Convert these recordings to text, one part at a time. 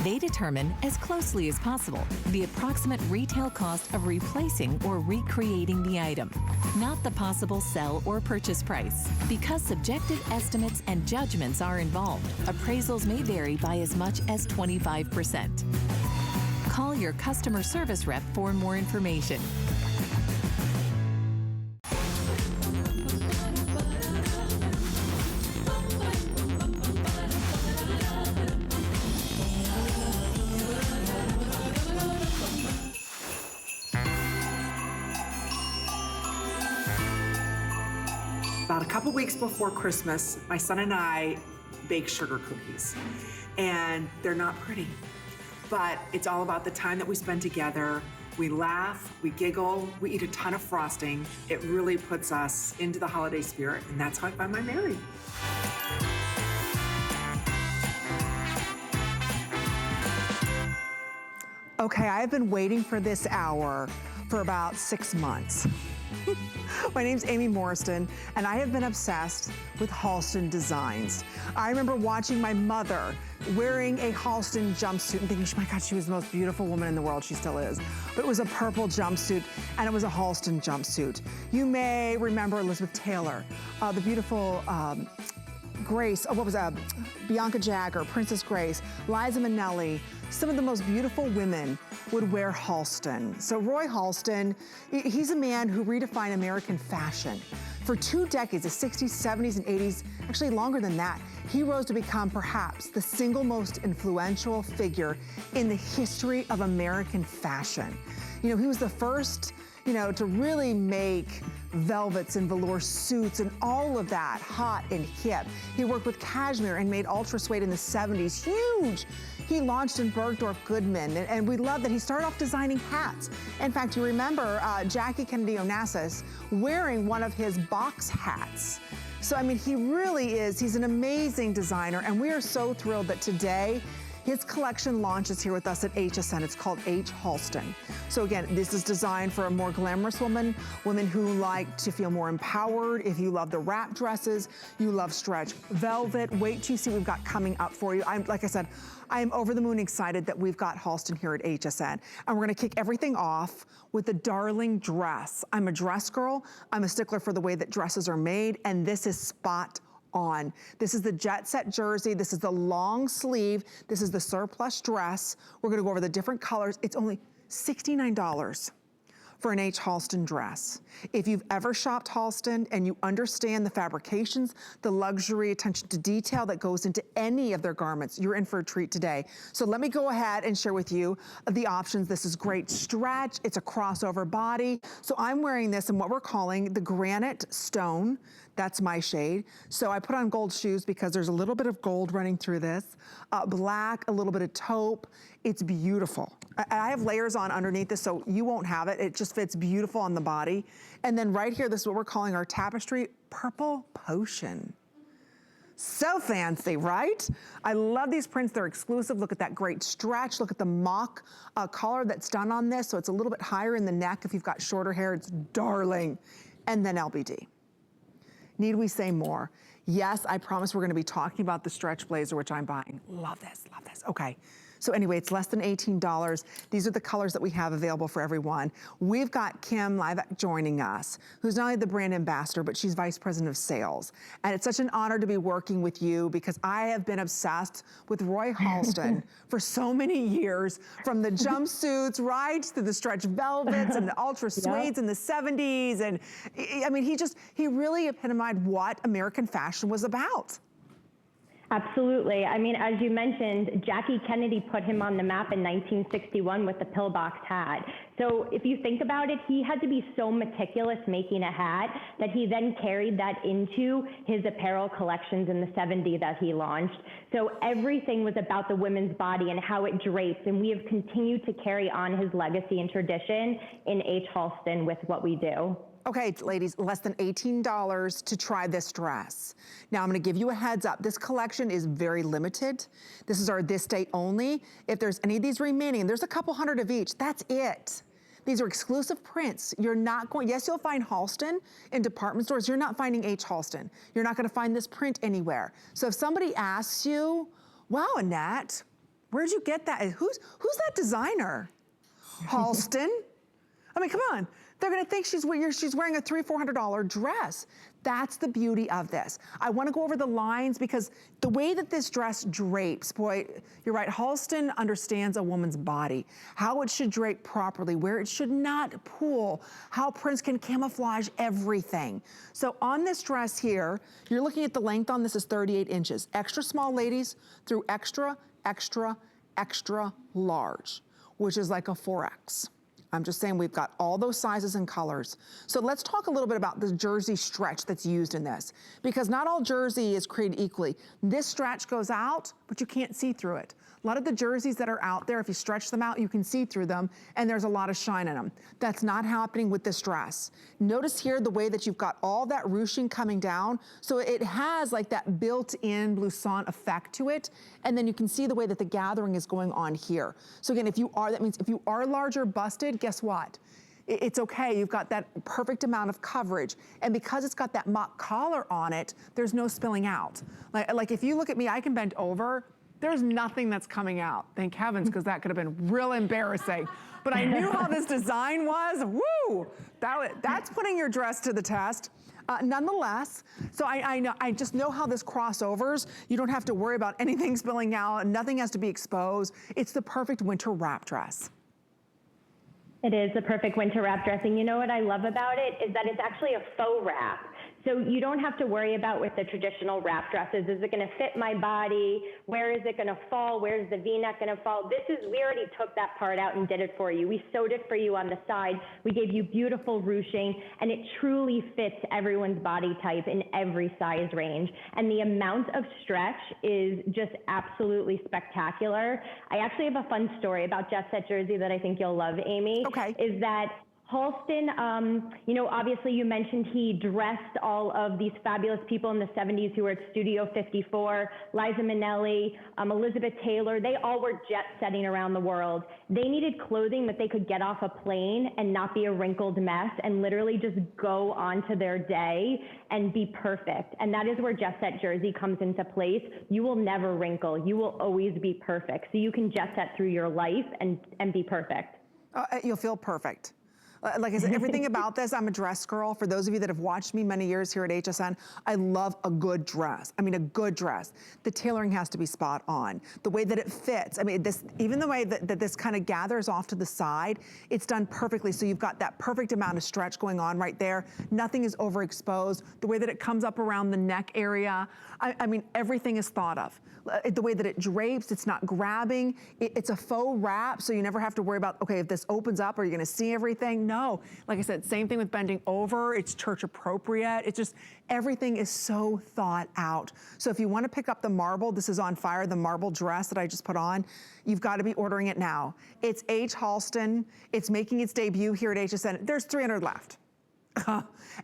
They determine, as closely as possible, the approximate retail cost of replacing or recreating the item, not the possible sell or purchase price. Because subjective estimates and judgments are involved, appraisals may vary by as much as 25%. Call your customer service rep for more information. About a couple weeks before Christmas, my son and I bake sugar cookies, and they're not pretty, but it's all about the time that we spend together. We laugh, we giggle, we eat a ton of frosting. It really puts us into the holiday spirit, and that's how I find my Mary. Okay, I've been waiting for this hour for about 6 months. My name's Amy Morriston, and I have been obsessed with Halston designs. I remember watching my mother wearing a Halston jumpsuit and thinking, my God, she was the most beautiful woman in the world. She still is. But it was a purple jumpsuit, and it was a Halston jumpsuit. You may remember Elizabeth Taylor, the beautiful Grace, Bianca Jagger, Princess Grace, Liza Minnelli. Some of the most beautiful women would wear Halston. So Roy Halston, he's a man who redefined American fashion. For 2 decades, the 60s, 70s, and 80s, actually longer than that, he rose to become perhaps the single most influential figure in the history of American fashion. You know, he was the first, to really make velvets and velour suits and all of that hot and hip. He worked with cashmere and made ultra suede in the 70s, huge. He launched in Bergdorf Goodman, and we love that he started off designing hats. In fact, you remember Jackie Kennedy Onassis wearing one of his box hats. So, I mean, he really is, he's an amazing designer, and we are so thrilled that today, his collection launches here with us at HSN. It's called H. Halston. So again, this is designed for a more glamorous woman, women who like to feel more empowered. If you love the wrap dresses, you love stretch velvet. Wait till you see what we've got coming up for you. Like I said, I am over the moon excited that we've got Halston here at HSN. And we're gonna kick everything off with a darling dress. I'm a dress girl. I'm a stickler for the way that dresses are made, and this is spot on. This is the jet set jersey. This is the long sleeve. This is the surplus dress. We're gonna go over the different colors. It's only $69 for an H. Halston dress. If you've ever shopped Halston and you understand the fabrications, the luxury, attention to detail that goes into any of their garments, you're in for a treat today. So let me go ahead and share with you the options. This is great stretch. It's a crossover body. So I'm wearing this in what we're calling the granite stone. That's my shade. So I put on gold shoes because there's a little bit of gold running through this. Black, a little bit of taupe. It's beautiful. I have layers on underneath this, so you won't have it. It just fits beautiful on the body. And then right here, this is what we're calling our tapestry purple potion. So fancy, right? I love these prints. They're exclusive. Look at that great stretch. Look at the mock collar that's done on this. So it's a little bit higher in the neck. If you've got shorter hair, it's darling. And then LBD. Need we say more? Yes, I promise we're gonna be talking about the stretch blazer, which I'm buying. Love this, love this. Okay. So anyway, it's less than $18. These are the colors that we have available for everyone. We've got Kim Livak joining us, who's not only the brand ambassador, but she's vice president of sales. And it's such an honor to be working with you because I have been obsessed with Roy Halston for so many years, from the jumpsuits, right, to the stretch velvets and the ultra suedes in the 70s. And I mean, he really epitomized what American fashion was about. Absolutely. I mean, as you mentioned, Jackie Kennedy put him on the map in 1961 with the pillbox hat. So if you think about it, he had to be so meticulous making a hat that he then carried that into his apparel collections in the 70s that he launched. So everything was about the women's body and how it drapes. And we have continued to carry on his legacy and tradition in H. Halston with what we do. Okay, ladies, less than $18 to try this dress. Now I'm gonna give you a heads up. This collection is very limited. This is our this day only. If there's any of these remaining, there's a couple hundred of each, that's it. These are exclusive prints. You're not going, yes, you'll find Halston in department stores. You're not finding H. Halston. You're not gonna find this print anywhere. So if somebody asks you, wow, Annette, Where'd you get that? Who's that designer? Halston? I mean, come on. They're gonna think she's wearing a $300, $400 dress. That's the beauty of this. I wanna go over the lines because the way that this dress drapes, boy, you're right, Halston understands a woman's body, how it should drape properly, where it should not pull, how prints can camouflage everything. So on this dress here, you're looking at the length on this is 38 inches. Extra small ladies through extra, extra, extra large, which is like a 4X. I'm just saying we've got all those sizes and colors. So let's talk a little bit about the jersey stretch that's used in this, because not all jersey is created equally. This stretch goes out, but you can't see through it. A lot of the jerseys that are out there, if you stretch them out, you can see through them, and there's a lot of shine in them. That's not happening with this dress. Notice here the way that you've got all that ruching coming down, so it has like that built-in blouson effect to it, and then you can see the way that the gathering is going on here. So again, that means if you are larger busted, guess what? It's okay, you've got that perfect amount of coverage. And because it's got that mock collar on it, there's no spilling out. Like if you look at me, I can bend over, there's nothing that's coming out. Thank heavens, because that could have been real embarrassing. But I knew how this design was, woo! That's putting your dress to the test. Nonetheless, so I just know how this crossovers. You don't have to worry about anything spilling out, nothing has to be exposed. It's the perfect winter wrap dress. It is the perfect winter wrap dress, and you know what I love about it is that it's actually a faux wrap. So you don't have to worry about with the traditional wrap dresses, is it gonna fit my body? Where is it gonna fall? Where's the V-neck gonna fall? We already took that part out and did it for you. We sewed it for you on the side. We gave you beautiful ruching, and it truly fits everyone's body type in every size range. And the amount of stretch is just absolutely spectacular. I actually have a fun story about Jet Set Jersey that I think you'll love, Amy. Okay. Is that Halston, you know, obviously you mentioned he dressed all of these fabulous people in the 70s who were at Studio 54, Liza Minnelli, Elizabeth Taylor, they all were jet setting around the world. They needed clothing that they could get off a plane and not be a wrinkled mess and literally just go on to their day and be perfect. And that is where Jet Set Jersey comes into place. You will never wrinkle. You will always be perfect. So you can jet set through your life and be perfect. You'll feel perfect. Like I said, everything about this, I'm a dress girl. For those of you that have watched me many years here at HSN, I love a good dress. I mean, a good dress. The tailoring has to be spot on. The way that it fits. I mean, even the way that this kind of gathers off to the side, it's done perfectly. So you've got that perfect amount of stretch going on right there. Nothing is overexposed. The way that it comes up around the neck area, I mean, everything is thought of. The way that it drapes, it's not grabbing. It's a faux wrap, so you never have to worry about, okay, if this opens up, are you gonna see everything? No, like I said, same thing with bending over. It's church appropriate. It's just, everything is so thought out. So if you wanna pick up the marble, this is on fire, the marble dress that I just put on, you've gotta be ordering it now. It's H. Halston. It's making its debut here at HSN. There's 300 left.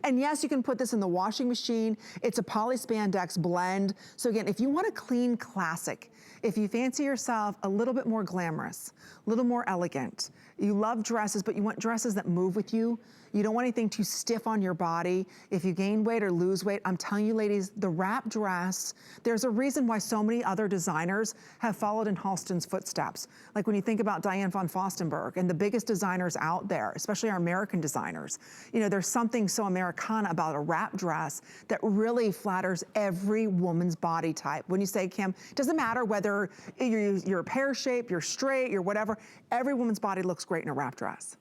And yes, you can put this in the washing machine. It's a poly spandex blend. So again, if you want a clean classic, if you fancy yourself a little bit more glamorous, a little more elegant, you love dresses, but you want dresses that move with you. You don't want anything too stiff on your body. If you gain weight or lose weight, I'm telling you ladies, the wrap dress, there's a reason why so many other designers have followed in Halston's footsteps. Like when you think about Diane von Furstenberg and the biggest designers out there, especially our American designers, you know, there's something so Americana about a wrap dress that really flatters every woman's body type. When you say, Kim, it doesn't matter whether you're pear shaped, you're straight, you're whatever, every woman's body looks great in a wrap dress.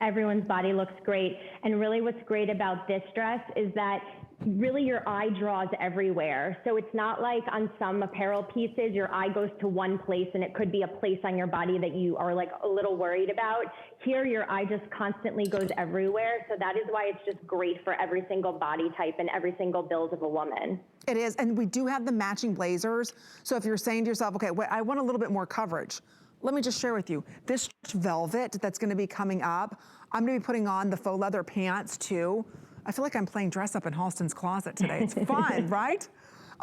Everyone's body looks great. And really what's great about this dress is that really your eye draws everywhere. So it's not like on some apparel pieces, your eye goes to one place and it could be a place on your body that you are like a little worried about. Here, your eye just constantly goes everywhere. So that is why it's just great for every single body type and every single build of a woman. It is, and we do have the matching blazers. So if you're saying to yourself, okay, wait, I want a little bit more coverage, let me just share with you, this velvet that's gonna be coming up, I'm gonna be putting on the faux leather pants too. I feel like I'm playing dress up in Halston's closet today. It's fun, right?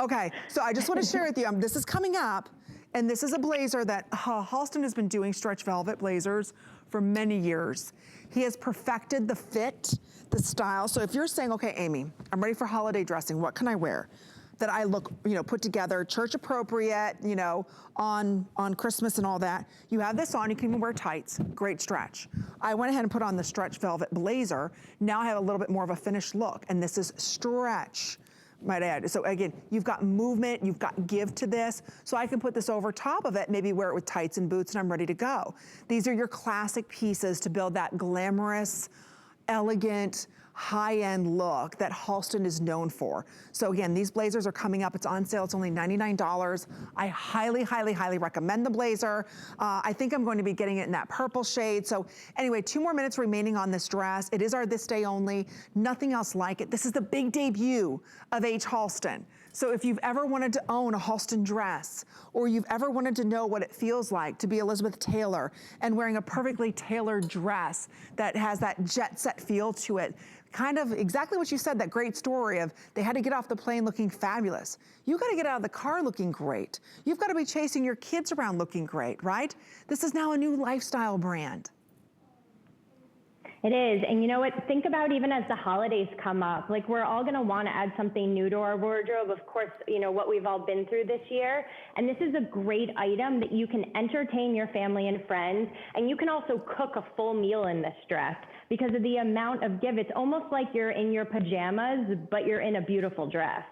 Okay, so I just wanna share with you, this is coming up, and this is a blazer that Halston has been doing stretch velvet blazers for many years. He has perfected the fit, the style. So if you're saying, okay, Amy, I'm ready for holiday dressing, what can I wear? that I look, you know, put together, church appropriate, you know, on Christmas and all that. You have this on, you can even wear tights, great stretch. I went ahead and put on the stretch velvet blazer. Now I have a little bit more of a finished look, and this is stretch, might add. So again, you've got movement, you've got give to this. So I can put this over top of it, maybe wear it with tights and boots, and I'm ready to go. These are your classic pieces to build that glamorous, elegant, high-end look that Halston is known for. So again, these blazers are coming up. It's on sale. It's only $99. I highly, highly, highly recommend the blazer. I think I'm going to be getting it in that purple shade. So anyway, 2 more minutes remaining on this dress. It is our this day only. Nothing else like it. This is the big debut of H. Halston. So if you've ever wanted to own a Halston dress, or you've ever wanted to know what it feels like to be Elizabeth Taylor and wearing a perfectly tailored dress that has that jet set feel to it, kind of exactly what you said, that great story of they had to get off the plane looking fabulous. You gotta get out of the car looking great. You've gotta be chasing your kids around looking great, right? This is now a new lifestyle brand. It is, and you know what, think about even as the holidays come up, like we're all gonna wanna add something new to our wardrobe, of course, you know, what we've all been through this year, and this is a great item that you can entertain your family and friends, and you can also cook a full meal in this dress because of the amount of give. It's almost like you're in your pajamas, but you're in a beautiful dress.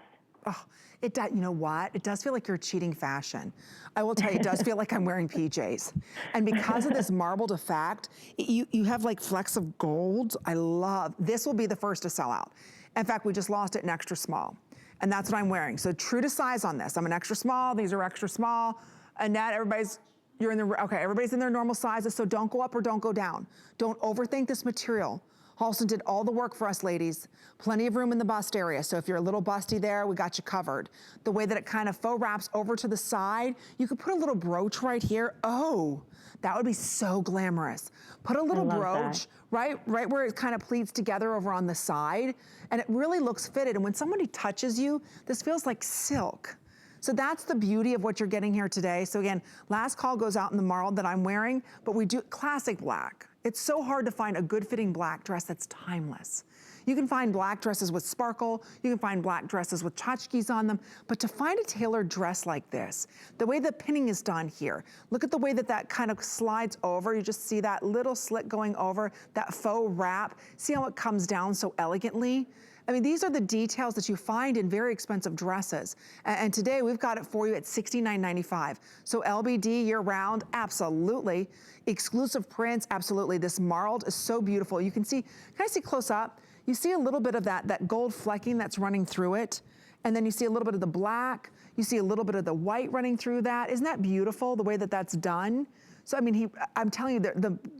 Oh, it does, you know what? It does feel like you're cheating fashion. I will tell you, it does feel like I'm wearing PJs. And because of this marbled effect, you have like flecks of gold. I love, this will be the first to sell out. In fact, we just lost it in extra small. And that's what I'm wearing. So true to size on this. I'm an extra small, these are extra small. Annette, everybody's in their normal sizes, so don't go up or don't go down. Don't overthink this material. Halston did all the work for us, ladies. Plenty of room in the bust area, so if you're a little busty there, we got you covered. The way that it kind of faux wraps over to the side, you could put a little brooch right here. Oh, that would be so glamorous. Put a little brooch right where it kind of pleats together over on the side, and it really looks fitted. And when somebody touches you, this feels like silk. So that's the beauty of what you're getting here today. So again, last call goes out in the marled that I'm wearing, but we do classic black. It's so hard to find a good fitting black dress that's timeless. You can find black dresses with sparkle, you can find black dresses with tchotchkes on them, but to find a tailored dress like this, the way the pinning is done here, look at the way that that kind of slides over. You just see that little slit going over, that faux wrap. See how it comes down so elegantly? I mean, these are the details that you find in very expensive dresses. And today we've got it for you at $69.95. So LBD year round, absolutely. Exclusive prints, absolutely. This marled is so beautiful. You can see, can I see close up? You see a little bit of that gold flecking that's running through it. And then you see a little bit of the black. You see a little bit of the white running through that. Isn't that beautiful, the way that that's done? So I mean, I'm telling you,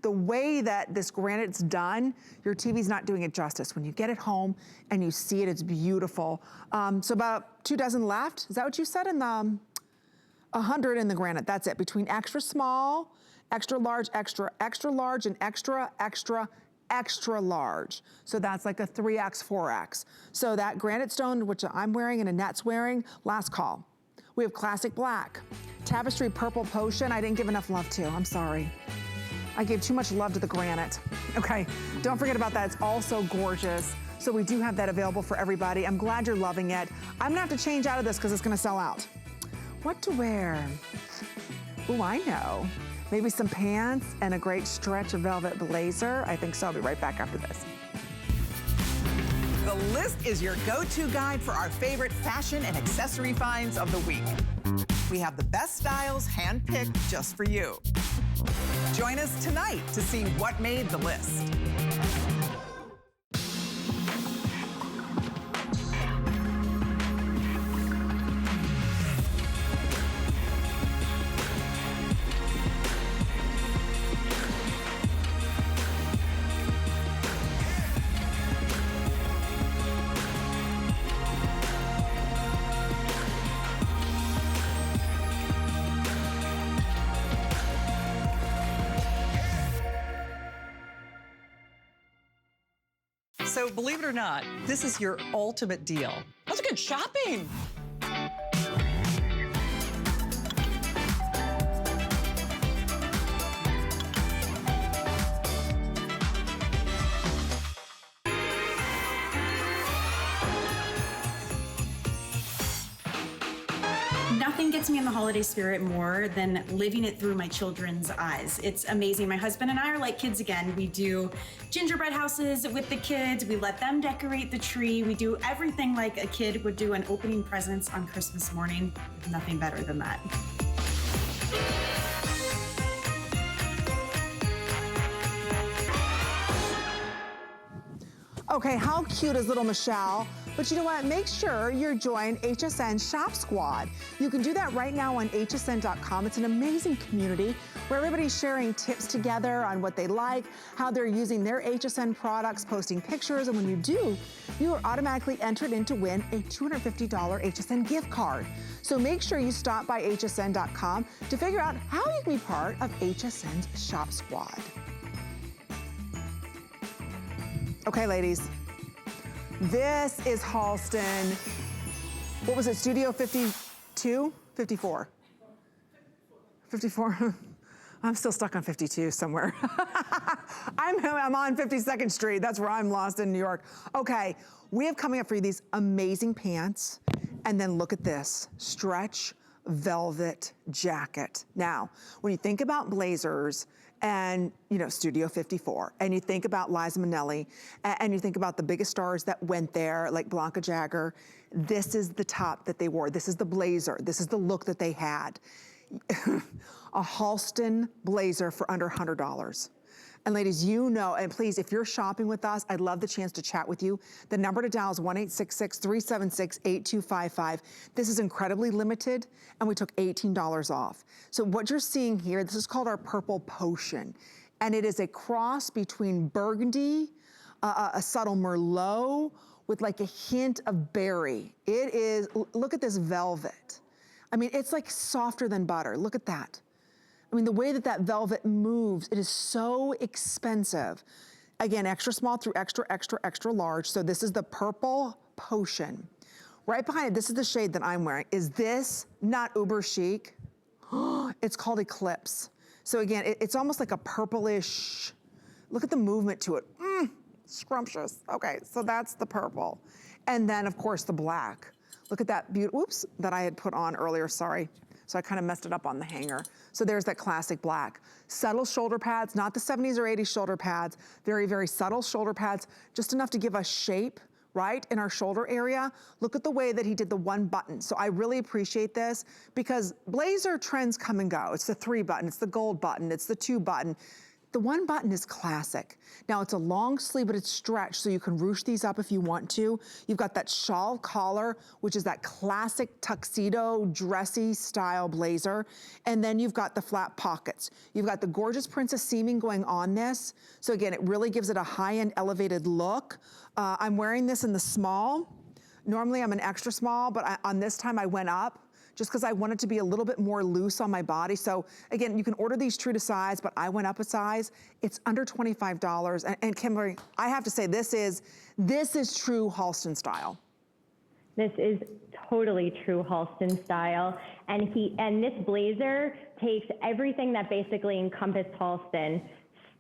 the way that this granite's done, your TV's not doing it justice. When you get it home and you see it, it's beautiful. So about 2 dozen left. Is that what you said? In the 100 in the granite. That's it. Between extra small, extra large, extra large, and extra large. So that's like a 3X, 4X. So that granite stone, which I'm wearing and Annette's wearing, last call. We have classic black. Tapestry purple potion, I didn't give enough love to, I'm sorry. I gave too much love to the granite. Okay, don't forget about that, it's also gorgeous. So we do have that available for everybody. I'm glad you're loving it. I'm gonna have to change out of this because it's gonna sell out. What to wear? Oh, I know. Maybe some pants and a great stretch of velvet blazer. I think so, I'll be right back after this. The list is your go-to guide for our favorite fashion and accessory finds of the week. We have the best styles handpicked just for you. Join us tonight to see what made the list. So believe it or not, this is your ultimate deal. That's good shopping. Nothing gets me in the holiday spirit more than living it through my children's eyes. It's amazing. My husband and I are like kids again. We do gingerbread houses with the kids. We let them decorate the tree. We do everything like a kid would do an opening presents on Christmas morning. Nothing better than that. Okay, how cute is little Michelle? But you know what? Make sure you're joined HSN Shop Squad. You can do that right now on hsn.com. It's an amazing community where everybody's sharing tips together on what they like, how they're using their HSN products, posting pictures, and when you do, you are automatically entered in to win a $250 HSN gift card. So make sure you stop by hsn.com to figure out how you can be part of HSN's Shop Squad. Okay, ladies, this is Halston. What was it, Studio 52? 54? 54? I'm still stuck on 52 somewhere. I'm on 52nd Street. That's where I'm lost in New York. Okay, we have coming up for you these amazing pants. And then look at this, stretch velvet jacket. Now, when you think about blazers, and you know, Studio 54, and you think about Liza Minnelli, and you think about the biggest stars that went there, like Blanca Jagger, this is the top that they wore. This is the blazer. This is the look that they had. A Halston blazer for under $100. And ladies, you know, and please, if you're shopping with us, I'd love the chance to chat with you. The number to dial is 1-866-376-8255. This is incredibly limited, and we took $18 off. So what you're seeing here, this is called our Purple Potion. And it is a cross between burgundy, a subtle Merlot, with like a hint of berry. It is, look at this velvet. I mean, it's like softer than butter. Look at that. I mean, the way that that velvet moves, it is so expensive. Again, extra small through extra, extra, extra large. So this is the Purple Potion. Right behind it, this is the shade that I'm wearing. Is this not uber chic? It's called Eclipse. So again, it's almost like a purplish, look at the movement to it. Scrumptious. Okay, so that's the purple. And then of course the black. Look at that beauty, oops, that I had put on earlier, sorry. So I kind of messed it up on the hanger. So there's that classic black. Subtle shoulder pads, not the 70s or 80s shoulder pads, very, very subtle shoulder pads, just enough to give us shape, right, in our shoulder area. Look at the way that he did the one button. So I really appreciate this because blazer trends come and go. It's the 3 button, it's the gold button, it's the 2 button. The 1 button is classic. Now it's a long sleeve, but it's stretched, so you can ruche these up if you want to. You've got that shawl collar, which is that classic tuxedo, dressy style blazer. And then you've got the flat pockets. You've got the gorgeous princess seaming going on this. So again, it really gives it a high-end elevated look. I'm wearing this in the small. Normally I'm an extra small, but on this time I went up, just because I wanted to be a little bit more loose on my body. So again, you can order these true to size, but I went up a size. It's under $25. And Kimberly, I have to say, this is true Halston style. This is totally true Halston style. And this blazer takes everything that basically encompassed Halston.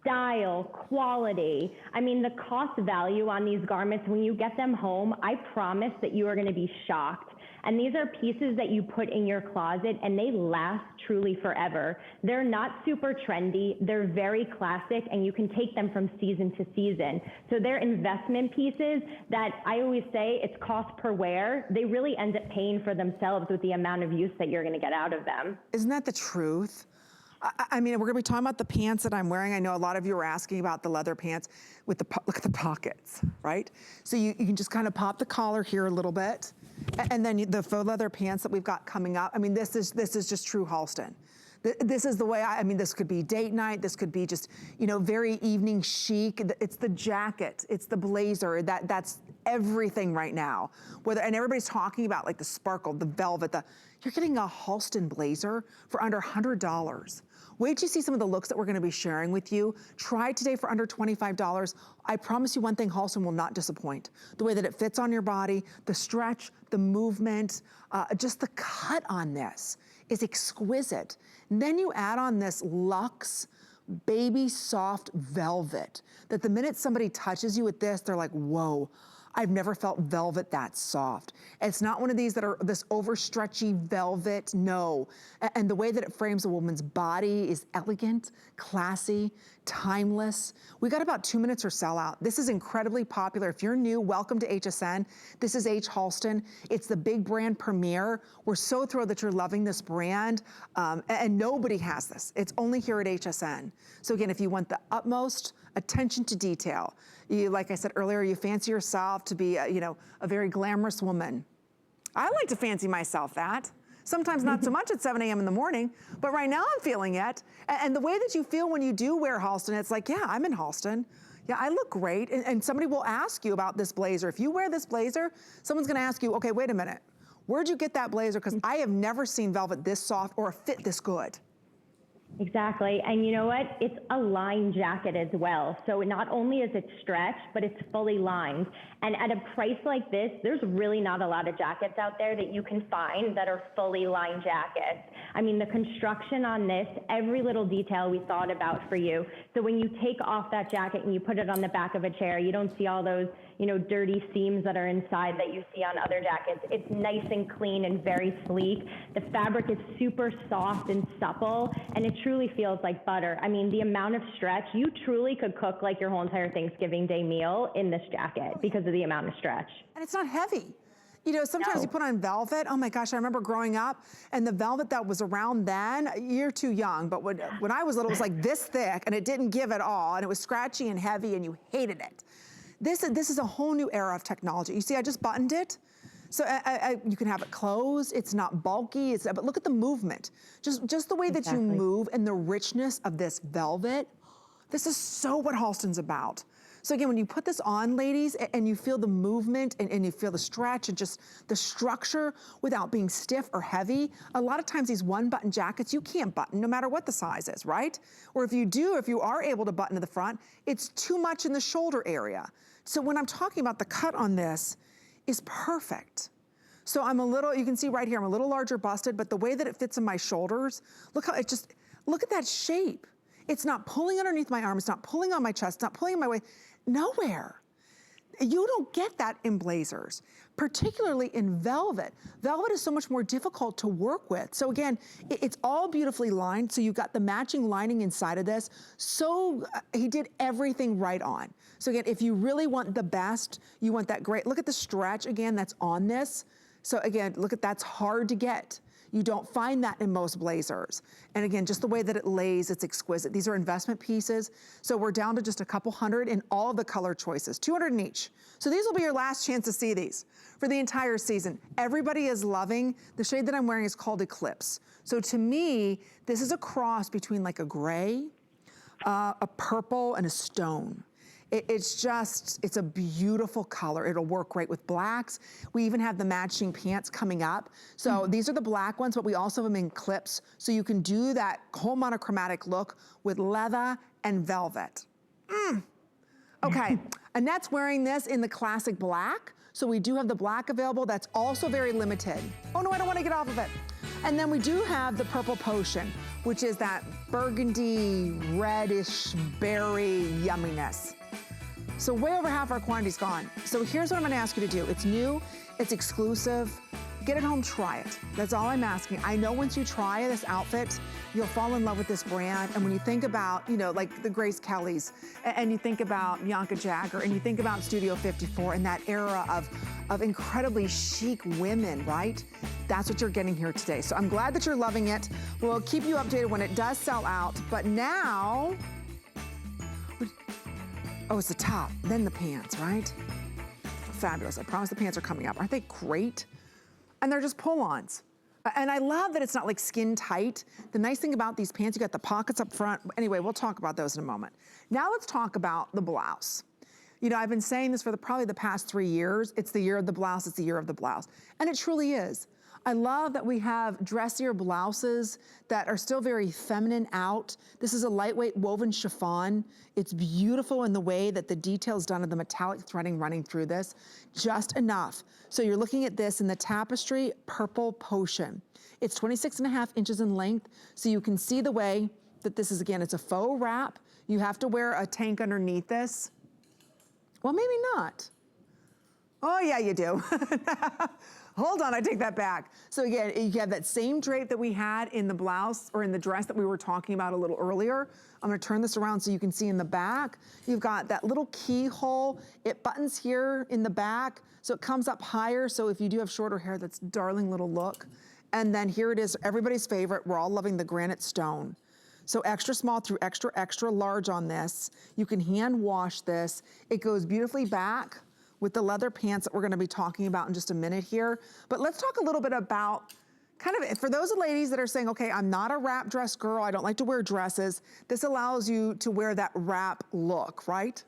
Style, quality. I mean, the cost value on these garments, when you get them home, I promise that you are going to be shocked. And these are pieces that you put in your closet and they last truly forever. They're not super trendy. They're very classic and you can take them from season to season. So they're investment pieces that I always say it's cost per wear. They really end up paying for themselves with the amount of use that you're going to get out of them. Isn't that the truth? I mean, we're gonna be talking about the pants that I'm wearing. I know a lot of you are asking about the leather pants with the, look at the pockets, right? So you can just kind of pop the collar here a little bit. And then the faux leather pants that we've got coming up. I mean, this is just true Halston. This is the way I mean, this could be date night. This could be just, you know, very evening chic. It's the jacket, it's the blazer, that's everything right now. And everybody's talking about like the sparkle, the velvet, you're getting a Halston blazer for under $100. Wait till you see some of the looks that we're gonna be sharing with you. Try it today for under $25. I promise you one thing, Halston will not disappoint. The way that it fits on your body, the stretch, the movement, just the cut on this is exquisite. And then you add on this luxe, baby soft velvet, that the minute somebody touches you with this, they're like, whoa. I've never felt velvet that soft. It's not one of these that are this overstretchy velvet, no. And the way that it frames a woman's body is elegant, classy, timeless. We got about 2 minutes or sell out. This is incredibly popular. If you're new, welcome to HSN. This is H. Halston. It's the big brand premiere. We're so thrilled that you're loving this brand, and nobody has this. It's only here at HSN. So again, if you want the utmost attention to detail, you, like I said earlier, you fancy yourself to be, a very glamorous woman. I like to fancy myself that. Sometimes not so much at 7 a.m. in the morning, but right now I'm feeling it. And the way that you feel when you do wear Halston, it's like, yeah, I'm in Halston. Yeah, I look great. And somebody will ask you about this blazer. If you wear this blazer, someone's gonna ask you, okay, wait a minute. Where'd you get that blazer? Because I have never seen velvet this soft or a fit this good. Exactly. And you know what? It's a lined jacket as well. So not only is it stretched, but it's fully lined. And at a price like this, there's really not a lot of jackets out there that you can find that are fully lined jackets. I mean, the construction on this, every little detail we thought about for you. So when you take off that jacket and you put it on the back of a chair, you don't see all those, dirty seams that are inside that you see on other jackets. It's nice and clean and very sleek. The fabric is super soft and supple, and it truly feels like butter. I mean, the amount of stretch, you truly could cook like your whole entire Thanksgiving Day meal in this jacket because of the amount of stretch. And it's not heavy. Sometimes you put on velvet. Oh my gosh, I remember growing up, and the velvet that was around then, you're too young, but when I was little, it was like this thick, and it didn't give at all, and it was scratchy and heavy, and you hated it. This is a whole new era of technology. You see, I just buttoned it. So you can have it closed. It's not bulky. But look at the movement. Just the way that you move and the richness of this velvet. This is so what Halston's about. So again, when you put this on, ladies, and you feel the movement and you feel the stretch and just the structure without being stiff or heavy, a lot of times these one-button jackets, you can't button no matter what the size is, right? Or if you are able to button to the front, it's too much in the shoulder area. So when I'm talking about the cut on this is perfect. So you can see right here, I'm a little larger busted, but the way that it fits in my shoulders, look at that shape. It's not pulling underneath my arm, it's not pulling on my chest, it's not pulling on my waist, nowhere. You don't get that in blazers, particularly in velvet. Velvet is so much more difficult to work with. So again, it's all beautifully lined, so you've got the matching lining inside of this. So he did everything right on. So again, if you really want the best, you want that great, look at the stretch again that's on this. So again, that's hard to get. You don't find that in most blazers. And again, just the way that it lays, it's exquisite. These are investment pieces. So we're down to just a couple hundred in all of the color choices, 200 in each. So these will be your last chance to see these for the entire season. Everybody is loving. The shade that I'm wearing is called Eclipse. So to me, this is a cross between like a gray, a purple, and a stone. It's a beautiful color. It'll work great with blacks. We even have the matching pants coming up. So these are the black ones, but we also have them in clips. So you can do that whole monochromatic look with leather and velvet. Okay, Annette's wearing this in the classic black. So we do have the black available. That's also very limited. Oh no, I don't want to get off of it. And then we do have the purple potion, which is that burgundy, reddish berry yumminess. So way over half our quantity's gone. So here's what I'm gonna ask you to do. It's new, it's exclusive. Get it home, try it. That's all I'm asking. I know once you try this outfit, you'll fall in love with this brand. And when you think about, like the Grace Kellys, and you think about Bianca Jagger, and you think about Studio 54 and that era of incredibly chic women, right? That's what you're getting here today. So I'm glad that you're loving it. We'll keep you updated when it does sell out. But now, oh, it's the top, then the pants, right? Fabulous. I promise the pants are coming up. Aren't they great? And they're just pull-ons. And I love that it's not like skin tight. The nice thing about these pants, you got the pockets up front. Anyway, we'll talk about those in a moment. Now let's talk about the blouse. I've been saying this for probably the past 3 years. It's the year of the blouse, it's the year of the blouse. And it truly is. I love that we have dressier blouses that are still very feminine out. This is a lightweight woven chiffon. It's beautiful in the way that the detail's done of the metallic threading running through this, just enough. So you're looking at this in the tapestry purple potion. It's 26.5 inches in length, so you can see the way that this is, again, it's a faux wrap. You have to wear a tank underneath this. Well, maybe not. Oh yeah, you do. Hold on, I take that back. So again, you have that same drape that we had in the blouse or in the dress that we were talking about a little earlier. I'm gonna turn this around so you can see in the back. You've got that little keyhole. It buttons here in the back, so it comes up higher. So if you do have shorter hair, that's a darling little look. And then here it is, everybody's favorite. We're all loving the granite stone. So extra small through extra, extra large on this. You can hand wash this. It goes beautifully back with the leather pants that we're gonna be talking about in just a minute here. But let's talk a little bit about kind of, for those ladies that are saying, okay, I'm not a wrap dress girl, I don't like to wear dresses, this allows you to wear that wrap look, right?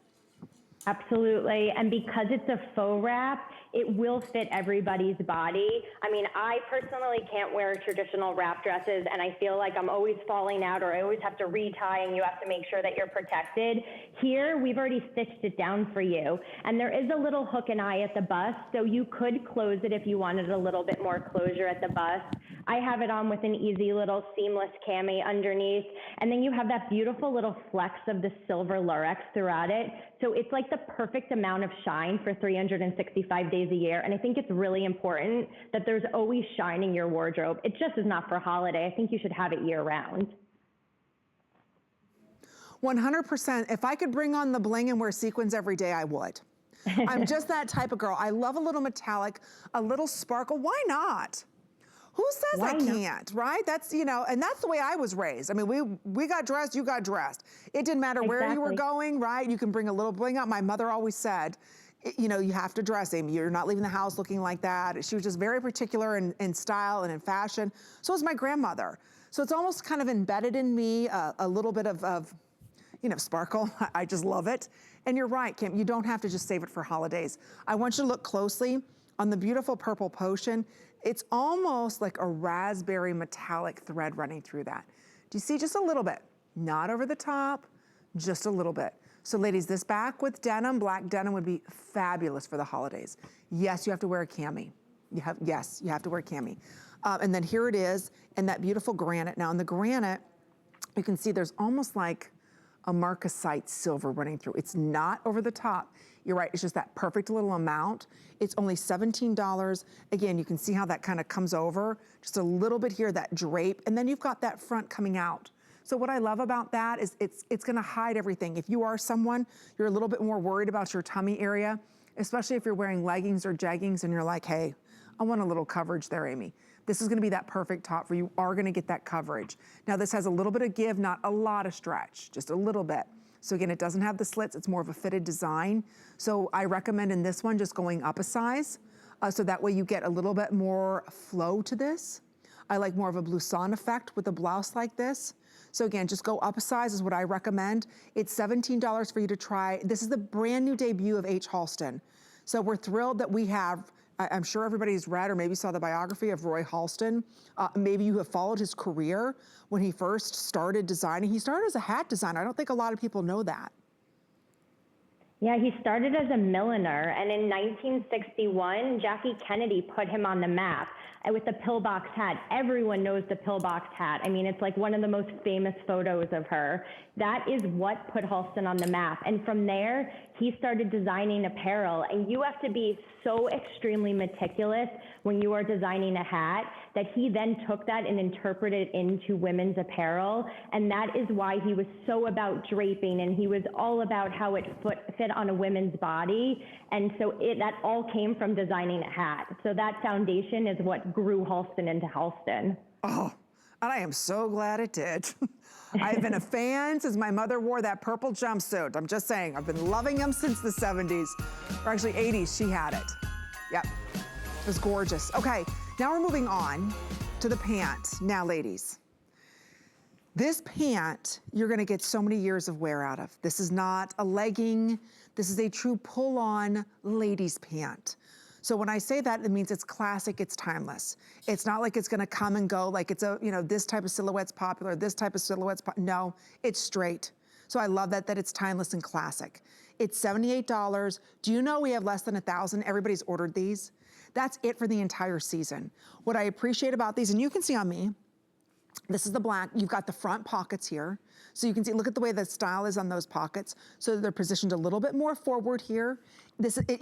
Absolutely, and because it's a faux wrap, it will fit everybody's body. I mean, I personally can't wear traditional wrap dresses, and I feel like I'm always falling out, or I always have to retie, and you have to make sure that you're protected. Here, we've already stitched it down for you, and there is a little hook and eye at the bust, so you could close it if you wanted a little bit more closure at the bust. I have it on with an easy little seamless cami underneath, and then you have that beautiful little flex of the silver lurex throughout it. So it's like the perfect amount of shine for 365 days a year. And I think it's really important that there's always shine in your wardrobe. It just is not for holiday. I think you should have it year round. 100%. If I could bring on the bling and wear sequins every day, I would. I'm just that type of girl. I love a little metallic, a little sparkle. Why not? Who says I can't, right? That's, you know, and that's the way I was raised. I mean, we got dressed, you got dressed. It didn't matter where you were going, right? You can bring a little bling up. My mother always said, you know, you have to dress, Amy. You're not leaving the house looking like that. She was just very particular in style and in fashion. So was my grandmother. So it's almost kind of embedded in me, a little bit of, you know, sparkle. I just love it. And you're right, Kim, you don't have to just save it for holidays. I want you to look closely on the beautiful purple potion. It's almost like a raspberry metallic thread running through that. Do you see just a little bit? Not over the top, just a little bit. So ladies, this back with denim, black denim would be fabulous for the holidays. Yes, you have to wear a cami. Yes, you have to wear a cami. And then here it is in that beautiful granite. Now in the granite, you can see there's almost like a marcasite silver running through. It's not over the top. You're right, it's just that perfect little amount. It's only $17. Again, you can see how that kind of comes over. Just a little bit here, that drape, and then you've got that front coming out. So what I love about that is it's gonna hide everything. If you are someone, you're a little bit more worried about your tummy area, especially if you're wearing leggings or jeggings and you're like, hey, I want a little coverage there, Amy. This is gonna be that perfect top for you. You are gonna get that coverage. Now this has a little bit of give, not a lot of stretch, just a little bit. So again, it doesn't have the slits, it's more of a fitted design. So I recommend in this one just going up a size, so that way you get a little bit more flow to this. I like more of a blouson effect with a blouse like this. So again, just go up a size is what I recommend. It's $17 for you to try. This is the brand new debut of H. Halston. So we're thrilled that we have, I'm sure everybody's read or maybe saw the biography of Roy Halston. Maybe you have followed his career when he first started designing. He started as a hat designer. I don't think a lot of people know that. Yeah, he started as a milliner, and in 1961, Jackie Kennedy put him on the map with the pillbox hat. Everyone knows the pillbox hat. I mean, it's like one of the most famous photos of her. That is what put Halston on the map. And from there, he started designing apparel. And you have to be so extremely meticulous when you are designing a hat that he then took that and interpreted it into women's apparel. And that is why he was so about draping, and he was all about how it fit on a woman's body. And so that all came from designing a hat. So that foundation is what grew Halston into Halston. Oh, and I am so glad it did. I've been a fan since my mother wore that purple jumpsuit. I'm just saying, I've been loving them since the 70s, or actually 80s, she had it. Yep, it was gorgeous. Okay, now we're moving on to the pant. Now, ladies, this pant, you're gonna get so many years of wear out of. This is not a legging. This is a true pull-on ladies pant. So when I say that, it means it's classic, it's timeless. It's not like it's gonna come and go, like it's a, you know, this type of silhouette's popular, this type of silhouette's no, it's straight. So I love that it's timeless and classic. It's $78. Do you know we have less than 1,000? Everybody's ordered these. That's it for the entire season. What I appreciate about these, and you can see on me, this is the black, you've got the front pockets here. So you can see, look at the way the style is on those pockets. So they're positioned a little bit more forward here.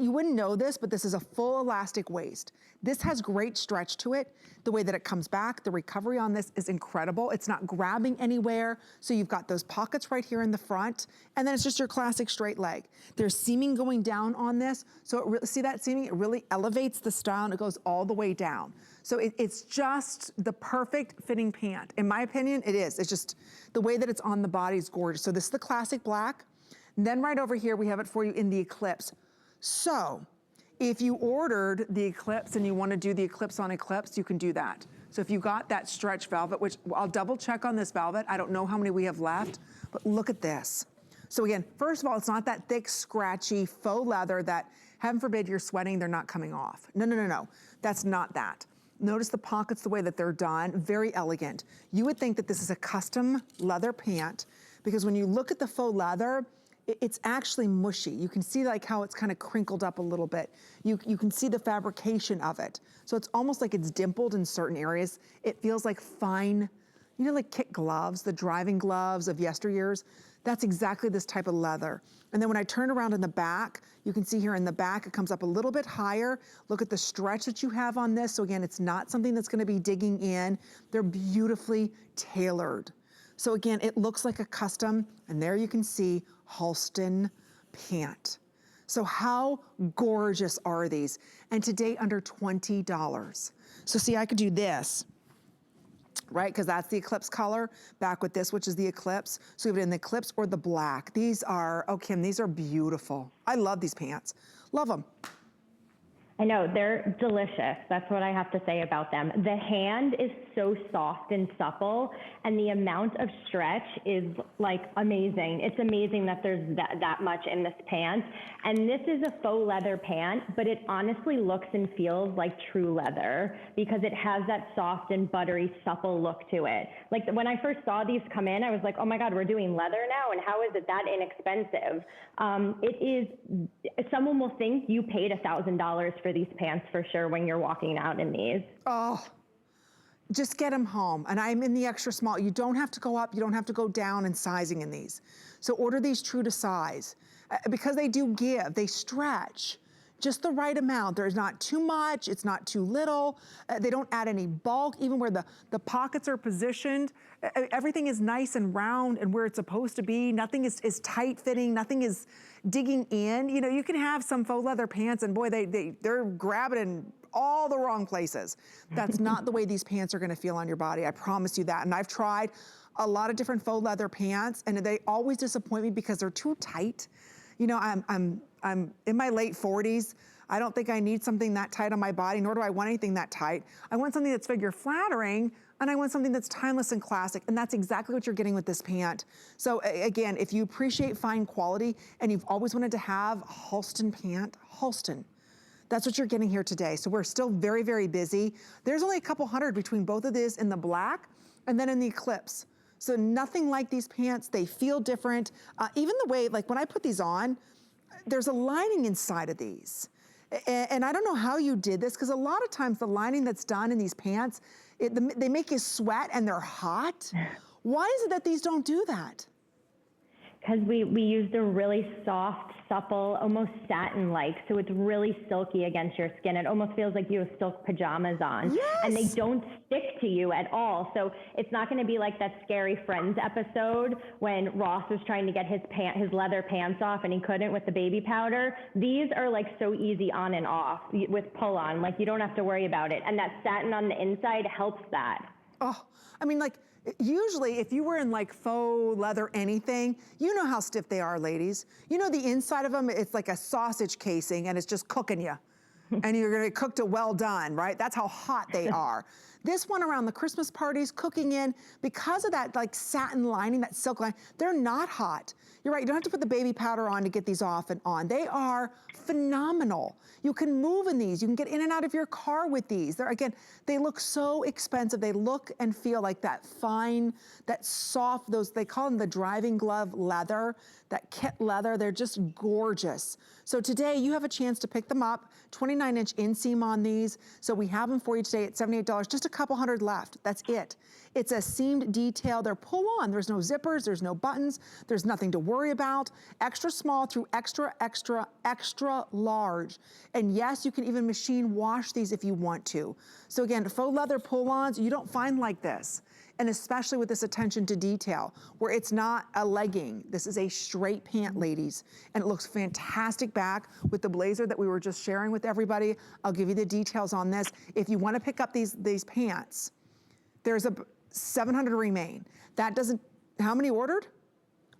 You wouldn't know this, but this is a full elastic waist. This has great stretch to it. The way that it comes back, the recovery on this is incredible. It's not grabbing anywhere. So you've got those pockets right here in the front, and then it's just your classic straight leg. There's seaming going down on this. So see that seaming? It really elevates the style and it goes all the way down. So it's just the perfect fitting pant. In my opinion, it is. It's just the way that it's on the body is gorgeous. So this is the classic black. And then right over here, we have it for you in the Eclipse. So if you ordered the Eclipse and you want to do the Eclipse on Eclipse, you can do that. So if you got that stretch velvet, which I'll double check on this velvet. I don't know how many we have left, but look at this. So again, first of all, it's not that thick, scratchy faux leather that, heaven forbid, you're sweating, they're not coming off. No, no, no, no. That's not that. Notice the pockets, the way that they're done, very elegant. You would think that this is a custom leather pant because when you look at the faux leather, it's actually mushy. You can see like how it's kind of crinkled up a little bit. You can see the fabrication of it. So it's almost like it's dimpled in certain areas. It feels like fine, you know, like kit gloves, the driving gloves of yesteryears. That's exactly this type of leather. And then when I turn around in the back, you can see here in the back, it comes up a little bit higher. Look at the stretch that you have on this. So again, it's not something that's gonna be digging in. They're beautifully tailored. So again, it looks like a custom, and there you can see Halston pant. So how gorgeous are these? And today under $20. So see, I could do this, right? Because that's the Eclipse color, back with this, which is the Eclipse. So you have it in the Eclipse or the black. These are, oh Kim, these are beautiful. I love these pants, love them. I know, they're delicious. That's what I have to say about them. The hand is so soft and supple, and the amount of stretch is like amazing. It's amazing that there's that much in this pant. And this is a faux leather pant, but it honestly looks and feels like true leather because it has that soft and buttery, supple look to it. Like when I first saw these come in, I was like, oh my God, we're doing leather now? And how is it that inexpensive? It is, someone will think you paid $1,000 for these pants for sure when you're walking out in these. Oh, just get them home. And I'm in the extra small. You don't have to go up, you don't have to go down in sizing in these. So order these true to size because they do give, they stretch just the right amount. There's not too much, it's not too little. They don't add any bulk, even where the pockets are positioned. Everything is nice and round and where it's supposed to be. Nothing is tight fitting, nothing is digging in. You know, you can have some faux leather pants and boy, they're grabbing in all the wrong places. That's not the way these pants are gonna feel on your body, I promise you that. And I've tried a lot of different faux leather pants and they always disappoint me because they're too tight. You know, I'm in my late 40s. I don't think I need something that tight on my body, nor do I want anything that tight. I want something that's figure flattering, and I want something that's timeless and classic, and that's exactly what you're getting with this pant. So again, if you appreciate fine quality and you've always wanted to have a Halston pant, Halston. That's what you're getting here today. So we're still very, very busy. There's only a couple hundred between both of these in the black and then in the Eclipse. So nothing like these pants, they feel different. Even the way, like when I put these on, there's a lining inside of these. And I don't know how you did this, because a lot of times the lining that's done in these pants, they make you sweat and they're hot. Why is it that these don't do that? Because we used a really soft, supple, almost satin-like, so it's really silky against your skin. It almost feels like you have silk pajamas on. Yes. And they don't stick to you at all. So it's not going to be like that Scary Friends episode when Ross was trying to get his leather pants off and he couldn't with the baby powder. These are like so easy on and off with pull-on. Like you don't have to worry about it. And that satin on the inside helps that. Oh, I mean, like, usually if you were in like faux leather anything, you know how stiff they are, ladies. You know the inside of them, it's like a sausage casing and it's just cooking you. And you're gonna cook to well done, right? That's how hot they are. This one around the Christmas parties, cooking in, because of that like satin lining, that silk lining, they're not hot. You're right, you don't have to put the baby powder on to get these off and on. They are phenomenal. You can move in these. You can get in and out of your car with these. Again, they look so expensive. They look and feel like that fine, that soft, they call them the driving glove leather, that kit leather. They're just gorgeous. So today you have a chance to pick them up, 29-inch inseam on these. So we have them for you today at $78, just a couple hundred left. That's it. It's a seamed detail. They're pull on. There's no zippers. There's no buttons. There's nothing to worry about. Extra small through extra, extra, extra large. And yes, you can even machine wash these if you want to. So again, faux leather pull-ons, you don't find like this. And especially with this attention to detail, where it's not a legging. This is a straight pant, ladies. And it looks fantastic back with the blazer that we were just sharing with everybody. I'll give you the details on this. If you wanna pick up these pants, there's a 700 remain. That doesn't, how many ordered?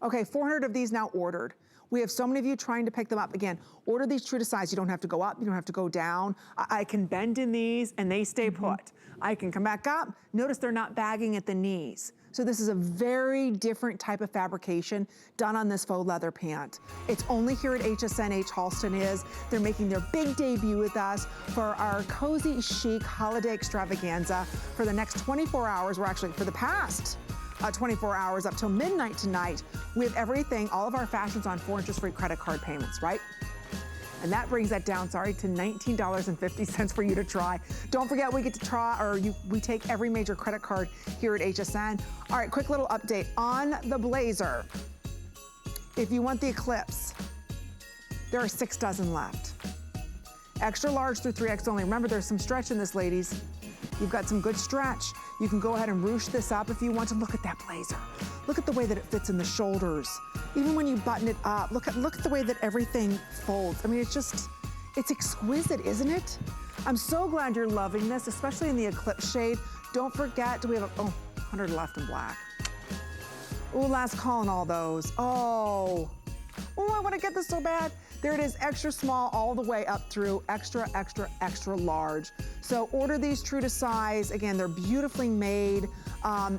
Okay, 400 of these now ordered. We have so many of you trying to pick them up. Again, order these true to size. You don't have to go up, you don't have to go down. I can bend in these and they stay put. I can come back up. Notice they're not bagging at the knees. So this is a very different type of fabrication done on this faux leather pant. It's only here at HSN, Halston is. They're making their big debut with us for our cozy chic holiday extravaganza for the next 24 hours. We're actually, for the past 24 hours up till midnight tonight. We have everything, all of our fashions on 4 interest-free credit card payments, right? And that brings that down, sorry, to $19.50 for you to try. Don't forget, we get to try, or we take every major credit card here at HSN. All right, quick little update on the blazer. If you want the Eclipse, there are 6 dozen left. Extra large through 3X only. Remember, there's some stretch in this, ladies. You've got some good stretch. You can go ahead and ruche this up if you want to. Look at that blazer. Look at the way that it fits in the shoulders. Even when you button it up, look at the way that everything folds. I mean, it's exquisite, isn't it? I'm so glad you're loving this, especially in the Eclipse shade. Don't forget, we have 100 left in black. Oh, last call on all those. Oh, I want to get this so bad. There it is, extra small all the way up through extra, extra, extra large. So order these true to size. Again, they're beautifully made.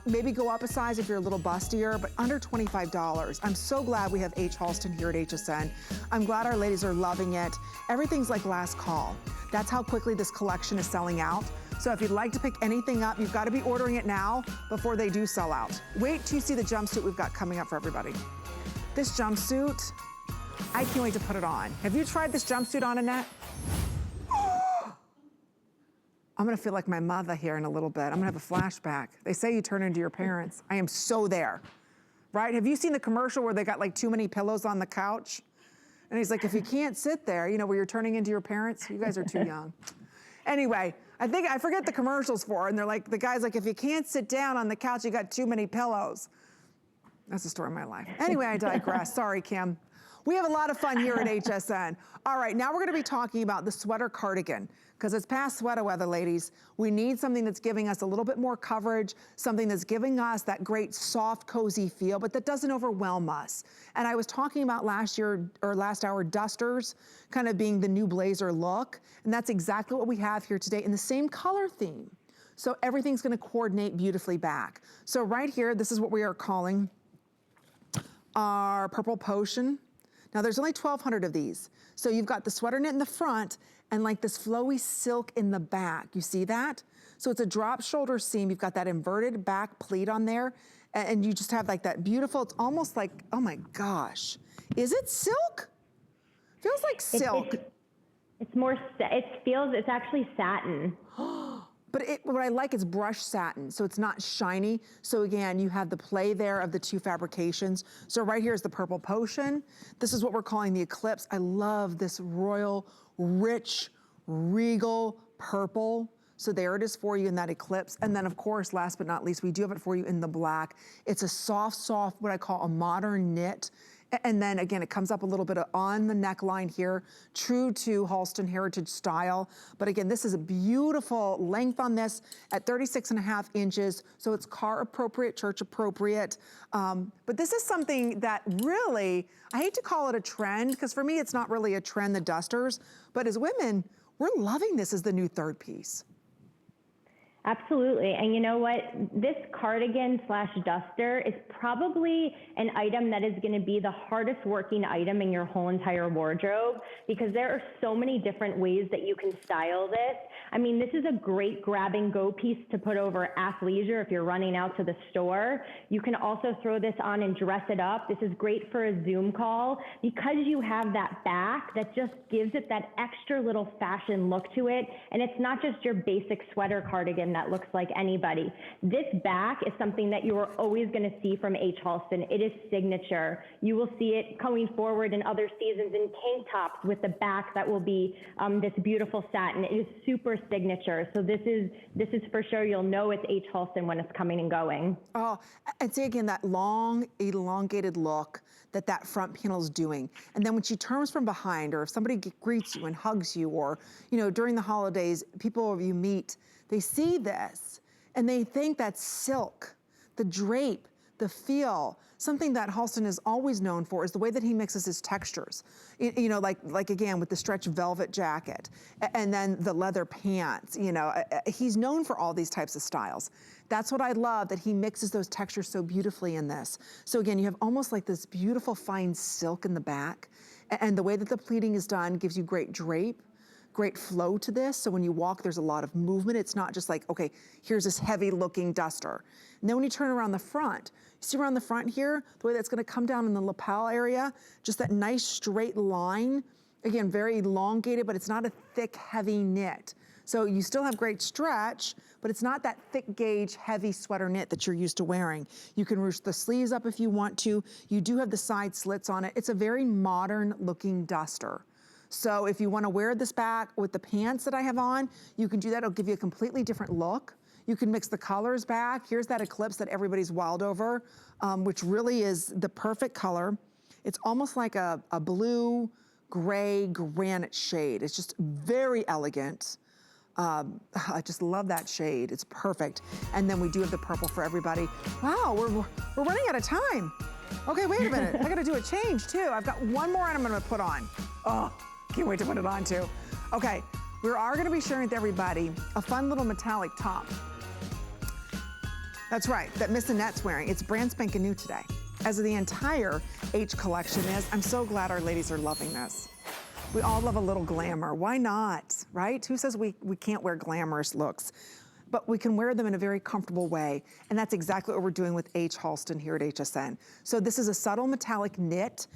Maybe go up a size if you're a little bustier, but under $25. I'm so glad we have H. Halston here at HSN. I'm glad our ladies are loving it. Everything's like last call. That's how quickly this collection is selling out. So if you'd like to pick anything up, you've got to be ordering it now before they do sell out. Wait till you see the jumpsuit we've got coming up for everybody. This jumpsuit, I can't wait to put it on. Have you tried this jumpsuit on, Annette? I'm gonna feel like my mother here in a little bit. I'm gonna have a flashback. They say you turn into your parents. I am so there, right? Have you seen the commercial where they got like too many pillows on the couch? And he's like, if you can't sit there, you know, where you're turning into your parents, you guys are too young. Anyway, I forget the commercials for, and they're like, the guy's like, if you can't sit down on the couch, you got too many pillows. That's the story of my life. Anyway, I digress. Sorry, Kim. We have a lot of fun here at HSN. All right, now we're gonna be talking about the sweater cardigan, because it's past sweater weather, ladies. We need something that's giving us a little bit more coverage, something that's giving us that great soft, cozy feel, but that doesn't overwhelm us. And I was talking about last hour, dusters kind of being the new blazer look, and that's exactly what we have here today in the same color theme. So everything's gonna coordinate beautifully back. So right here, this is what we are calling our purple potion. Now there's only 1,200 of these. So you've got the sweater knit in the front and like this flowy silk in the back. You see that? So it's a drop shoulder seam. You've got that inverted back pleat on there. And you just have like that beautiful, it's almost like, oh my gosh. Is it silk? Feels like silk. It's more, it's actually satin. But what I like is brushed satin, so it's not shiny. So again, you have the play there of the two fabrications. So right here is the purple potion. This is what we're calling the Eclipse. I love this royal, rich, regal purple. So there it is for you in that Eclipse. And then of course, last but not least, we do have it for you in the black. It's a soft, what I call a modern knit. And then again, it comes up a little bit on the neckline here, true to Halston heritage style. But again, this is a beautiful length on this at 36.5 inches. So it's car appropriate, church appropriate. But this is something that really, I hate to call it a trend, because for me, it's not really a trend, the dusters. But as women, we're loving this as the new third piece. Absolutely. And you know what? This cardigan / duster is probably an item that is going to be the hardest working item in your whole entire wardrobe, because there are so many different ways that you can style this. I mean, this is a great grab and go piece to put over athleisure if you're running out to the store. You can also throw this on and dress it up. This is great for a Zoom call because you have that back that just gives it that extra little fashion look to it. And it's not just your basic sweater cardigan that looks like anybody. This back is something that you are always going to see from H. Halston. It is signature. You will see it going forward in other seasons in tank tops with the back that will be this beautiful satin. It is super signature. So this is for sure, you'll know it's H. Halston when it's coming and going. Oh, and see again, that long, elongated look that front panel is doing. And then when she turns from behind, or if somebody greets you and hugs you, or, you know, during the holidays, people you meet, they see this and they think that's silk, the drape, the feel. Something that Halston is always known for is the way that he mixes his textures. You know, like again, with the stretch velvet jacket and then the leather pants, you know, he's known for all these types of styles. That's what I love, that he mixes those textures so beautifully in this. So again, you have almost like this beautiful fine silk in the back, and the way that the pleating is done gives you great drape, great flow to this. So when you walk, there's a lot of movement. It's not just like, okay, here's this heavy looking duster. And then when you turn around the front, you see around the front here, the way that's gonna come down in the lapel area, just that nice straight line. Again, very elongated, but it's not a thick, heavy knit. So you still have great stretch, but it's not that thick gauge, heavy sweater knit that you're used to wearing. You can ruche the sleeves up if you want to. You do have the side slits on it. It's a very modern looking duster. So if you wanna wear this back with the pants that I have on, you can do that. It'll give you a completely different look. You can mix the colors back. Here's that eclipse that everybody's wild over, which really is the perfect color. It's almost like a blue, gray, granite shade. It's just very elegant. I just love that shade. It's perfect. And then we do have the purple for everybody. Wow, we're running out of time. Okay, wait a minute. I gotta do a change too. I've got one more item I'm gonna put on. Oh, can't wait to put it on too. Okay, we are gonna be sharing with everybody a fun little metallic top. That's right, that Miss Annette's wearing. It's brand spanking new today. As the entire H collection is, I'm so glad our ladies are loving this. We all love a little glamour. Why not, right? Who says we can't wear glamorous looks? But we can wear them in a very comfortable way. And that's exactly what we're doing with H. Halston here at HSN. So this is a subtle metallic knit,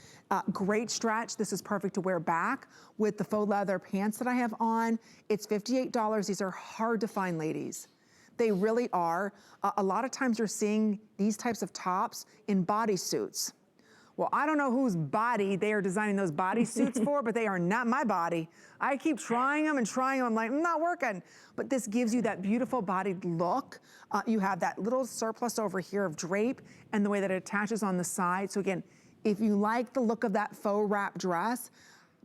great stretch. This is perfect to wear back with the faux leather pants that I have on. It's $58. These are hard to find, ladies. They really are. A lot of times you're seeing these types of tops in bodysuits. Well, I don't know whose body they are designing those bodysuits for, but they are not my body. I keep trying them and trying them. I'm like, not working. But this gives you that beautiful bodied look. You have that little surplus over here of drape and the way that it attaches on the side. So again, if you like the look of that faux wrap dress,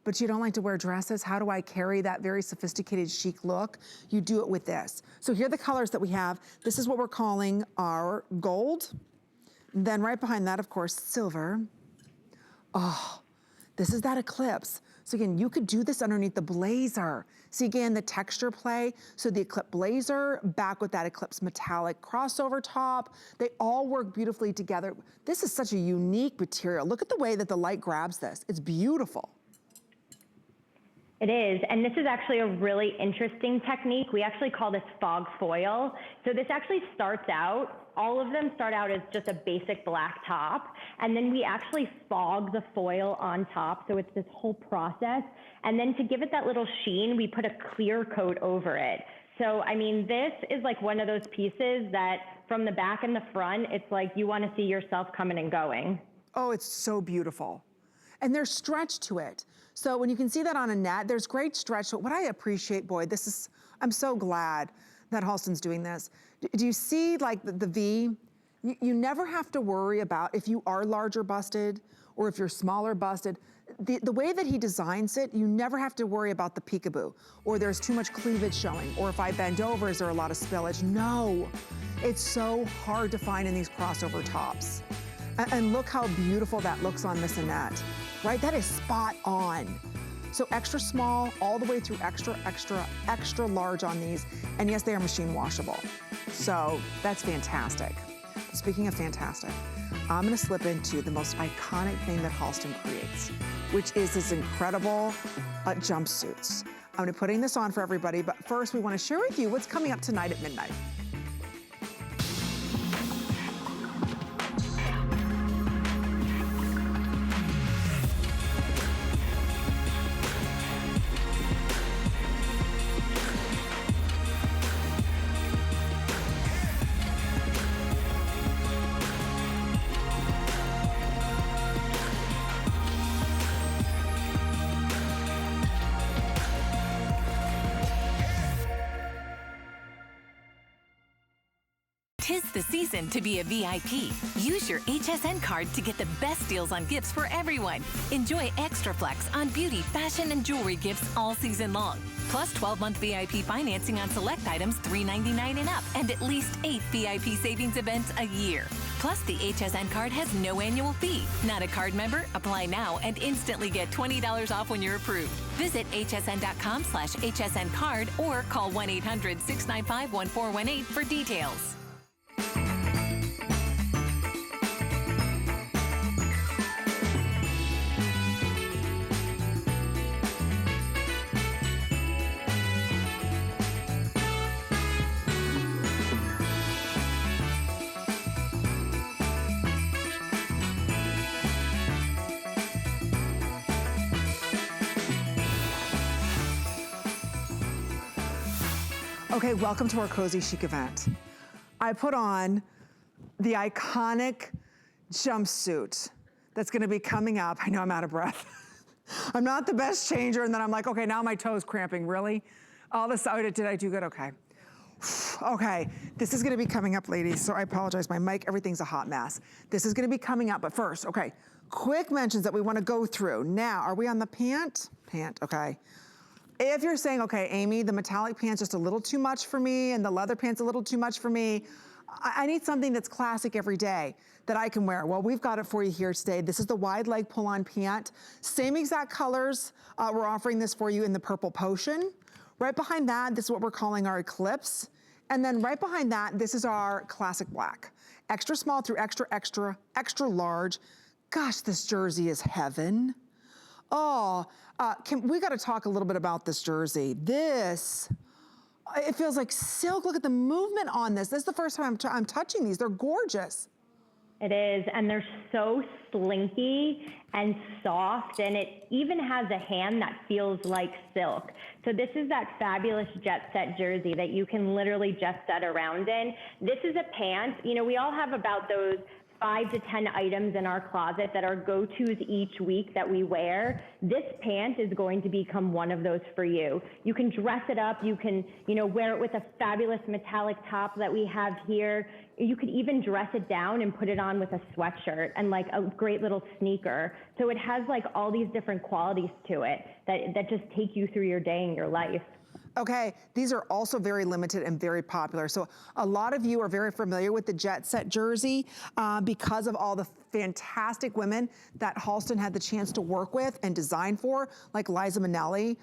but you don't like to wear dresses, how do I carry that very sophisticated chic look? You do it with this. So here are the colors that we have. This is what we're calling our gold. Then right behind that, of course, silver. Oh, this is that eclipse. So again, you could do this underneath the blazer. See again, the texture play. So the eclipse blazer back with that eclipse metallic crossover top, they all work beautifully together. This is such a unique material. Look at the way that the light grabs this. It's beautiful. It is, and this is actually a really interesting technique. We actually call this fog foil. So this actually starts out, all of them start out as just a basic black top, and then we actually fog the foil on top, so it's this whole process. And then to give it that little sheen, we put a clear coat over it. So, I mean, this is like one of those pieces that from the back and the front, it's like you want to see yourself coming and going. Oh, it's so beautiful. And there's stretch to it. So when you can see that on a net, there's great stretch. But what I appreciate, boy, this is, I'm so glad that Halston's doing this. Do you see like the V? You never have to worry about if you are larger busted or if you're smaller busted. The way that he designs it, you never have to worry about the peekaboo or there's too much cleavage showing or if I bend over, is there a lot of spillage? No, it's so hard to find in these crossover tops. And look how beautiful that looks on Miss Annette, right? That is spot on. So extra small all the way through extra, extra, extra large on these. And yes, they are machine washable. So that's fantastic. Speaking of fantastic, I'm gonna slip into the most iconic thing that Halston creates, which is his incredible jumpsuits. I'm gonna be putting this on for everybody, but first we wanna share with you what's coming up tonight at midnight. 'Tis the season to be a VIP. Use your HSN card to get the best deals on gifts for everyone. Enjoy extra flex on beauty, fashion, and jewelry gifts all season long. Plus 12-month VIP financing on select items $3.99 and up, and at least 8 VIP savings events a year. Plus, the HSN card has no annual fee. Not a card member? Apply now and instantly get $20 off when you're approved. Visit hsn.com/HSN card or call 1-800-695-1418 for details. Okay, welcome to our Cozy Chic event. I put on the iconic jumpsuit that's gonna be coming up. I know I'm out of breath. I'm not the best changer, and then I'm like, okay, now my toe's cramping, really? All this, oh, did I do good? Okay. Okay, this is gonna be coming up, ladies, so I apologize, my mic, everything's a hot mess. This is gonna be coming up, but first, okay, quick mentions that we wanna go through. Now, are we on the pant? Pant, okay. If you're saying, okay, Amy, the metallic pant's just a little too much for me and the leather pant's a little too much for me, I need something that's classic every day that I can wear. Well, we've got it for you here today. This is the wide leg pull-on pant. Same exact colors. We're offering this for you in the purple potion. Right behind that, this is what we're calling our eclipse. And then right behind that, this is our classic black. Extra small through extra, extra, extra large. Gosh, this jersey is heaven. Oh, we gotta talk a little bit about this jersey. This, it feels like silk. Look at the movement on this. This is the first time I'm touching these. They're gorgeous. It is, and they're so slinky and soft, and it even has a hand that feels like silk. So this is that fabulous jet set jersey that you can literally jet set around in. This is a pant. You know, we all have about those 5 to 10 items in our closet that are go-tos each week that we wear. This pant is going to become one of those for you. You can dress it up. You can, you know, wear it with a fabulous metallic top that we have here. You could even dress it down and put it on with a sweatshirt and like a great little sneaker. So it has like all these different qualities to it that just take you through your day and your life. Okay, these are also very limited and very popular. So a lot of you are very familiar with the jet set jersey because of all the fantastic women that Halston had the chance to work with and design for, like Liza Minnelli,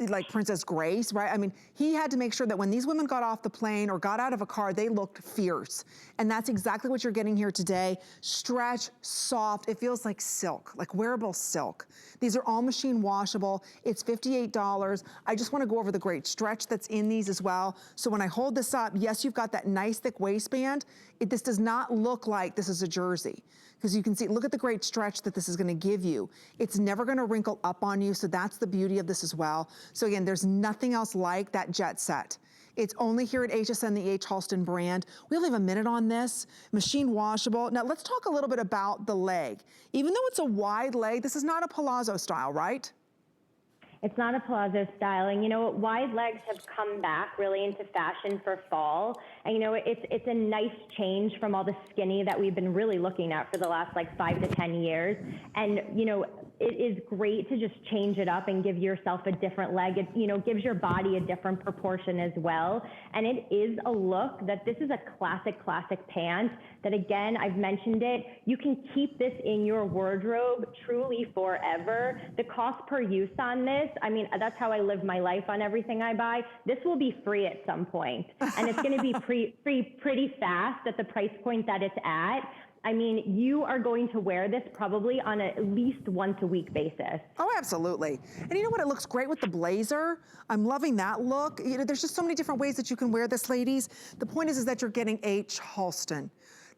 like Princess Grace, right? I mean, he had to make sure that when these women got off the plane or got out of a car, they looked fierce. And that's exactly what you're getting here today. Stretch, soft, it feels like silk, like wearable silk. These are all machine washable. It's $58. I just wanna go over the great stretch that's in these as well. So when I hold this up, yes, you've got that nice thick waistband. This does not look like this is a jersey, because you can see, look at the great stretch that this is gonna give you. It's never gonna wrinkle up on you, so that's the beauty of this as well. So again, there's nothing else like that jet set. It's only here at HSN, the H. Halston brand. We only have a minute on this. Machine washable. Now let's talk a little bit about the leg. Even though it's a wide leg, this is not a palazzo style, right? It's not a palazzo style, and you know, wide legs have come back really into fashion for fall. And you know, it's a nice change from all the skinny that we've been really looking at for the last like 5 to 10 years. And you know, it is great to just change it up and give yourself a different leg. It, you know, gives your body a different proportion as well. And it is a look that this is a classic pant that, again, I've mentioned it, you can keep this in your wardrobe truly forever. The cost per use on this, I mean, that's how I live my life on everything I buy. This will be free at some point, and it's gonna be free pretty fast at the price point that it's at. I mean, you are going to wear this probably on at least once a week basis. Oh, absolutely. And you know what? It looks great with the blazer. I'm loving that look. You know, there's just so many different ways that you can wear this, ladies. The point is that you're getting H. Halston.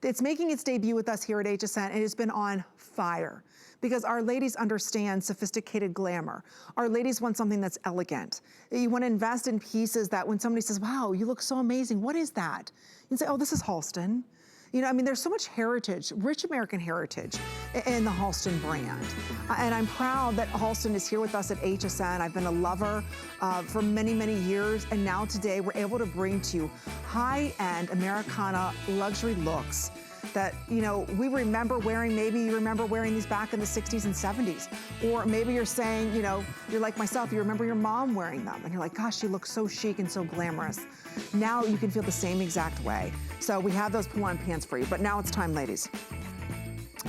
It's making its debut with us here at HSN, and it's been on fire because our ladies understand sophisticated glamour. Our ladies want something that's elegant. You want to invest in pieces that when somebody says, wow, you look so amazing, what is that? You can say, oh, this is Halston. You know, I mean, there's so much heritage, rich American heritage in the Halston brand. And I'm proud that Halston is here with us at HSN. I've been a lover for many, many years. And now today we're able to bring to you high-end Americana luxury looks that, you know, we remember wearing. Maybe you remember wearing these back in the 60s and 70s. Or maybe you're saying, you know, you're like myself, you remember your mom wearing them. And you're like, gosh, she looks so chic and so glamorous. Now you can feel the same exact way. So we have those pull-on pants for you. But now it's time, ladies.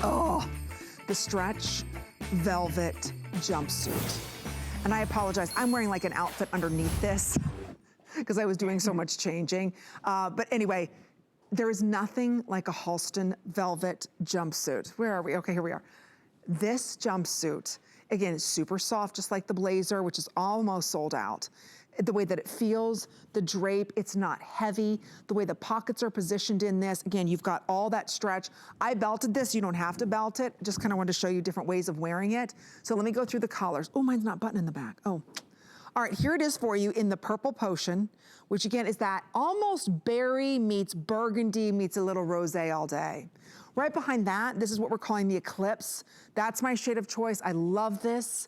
Oh, the stretch velvet jumpsuit. And I apologize, I'm wearing like an outfit underneath this because I was doing so much changing. But anyway, there is nothing like a Halston velvet jumpsuit. Where are we? Okay, here we are. This jumpsuit, again, is super soft, just like the blazer, which is almost sold out. The way that it feels, the drape, it's not heavy. The way the pockets are positioned in this, again, you've got all that stretch. I belted this, you don't have to belt it. Just kind of wanted to show you different ways of wearing it. So let me go through the colors. Oh, mine's not buttoned in the back. Oh. All right, here it is for you in the purple potion, which again is that almost berry meets burgundy meets a little rosé all day. Right behind that, this is what we're calling the Eclipse. That's my shade of choice. I love this.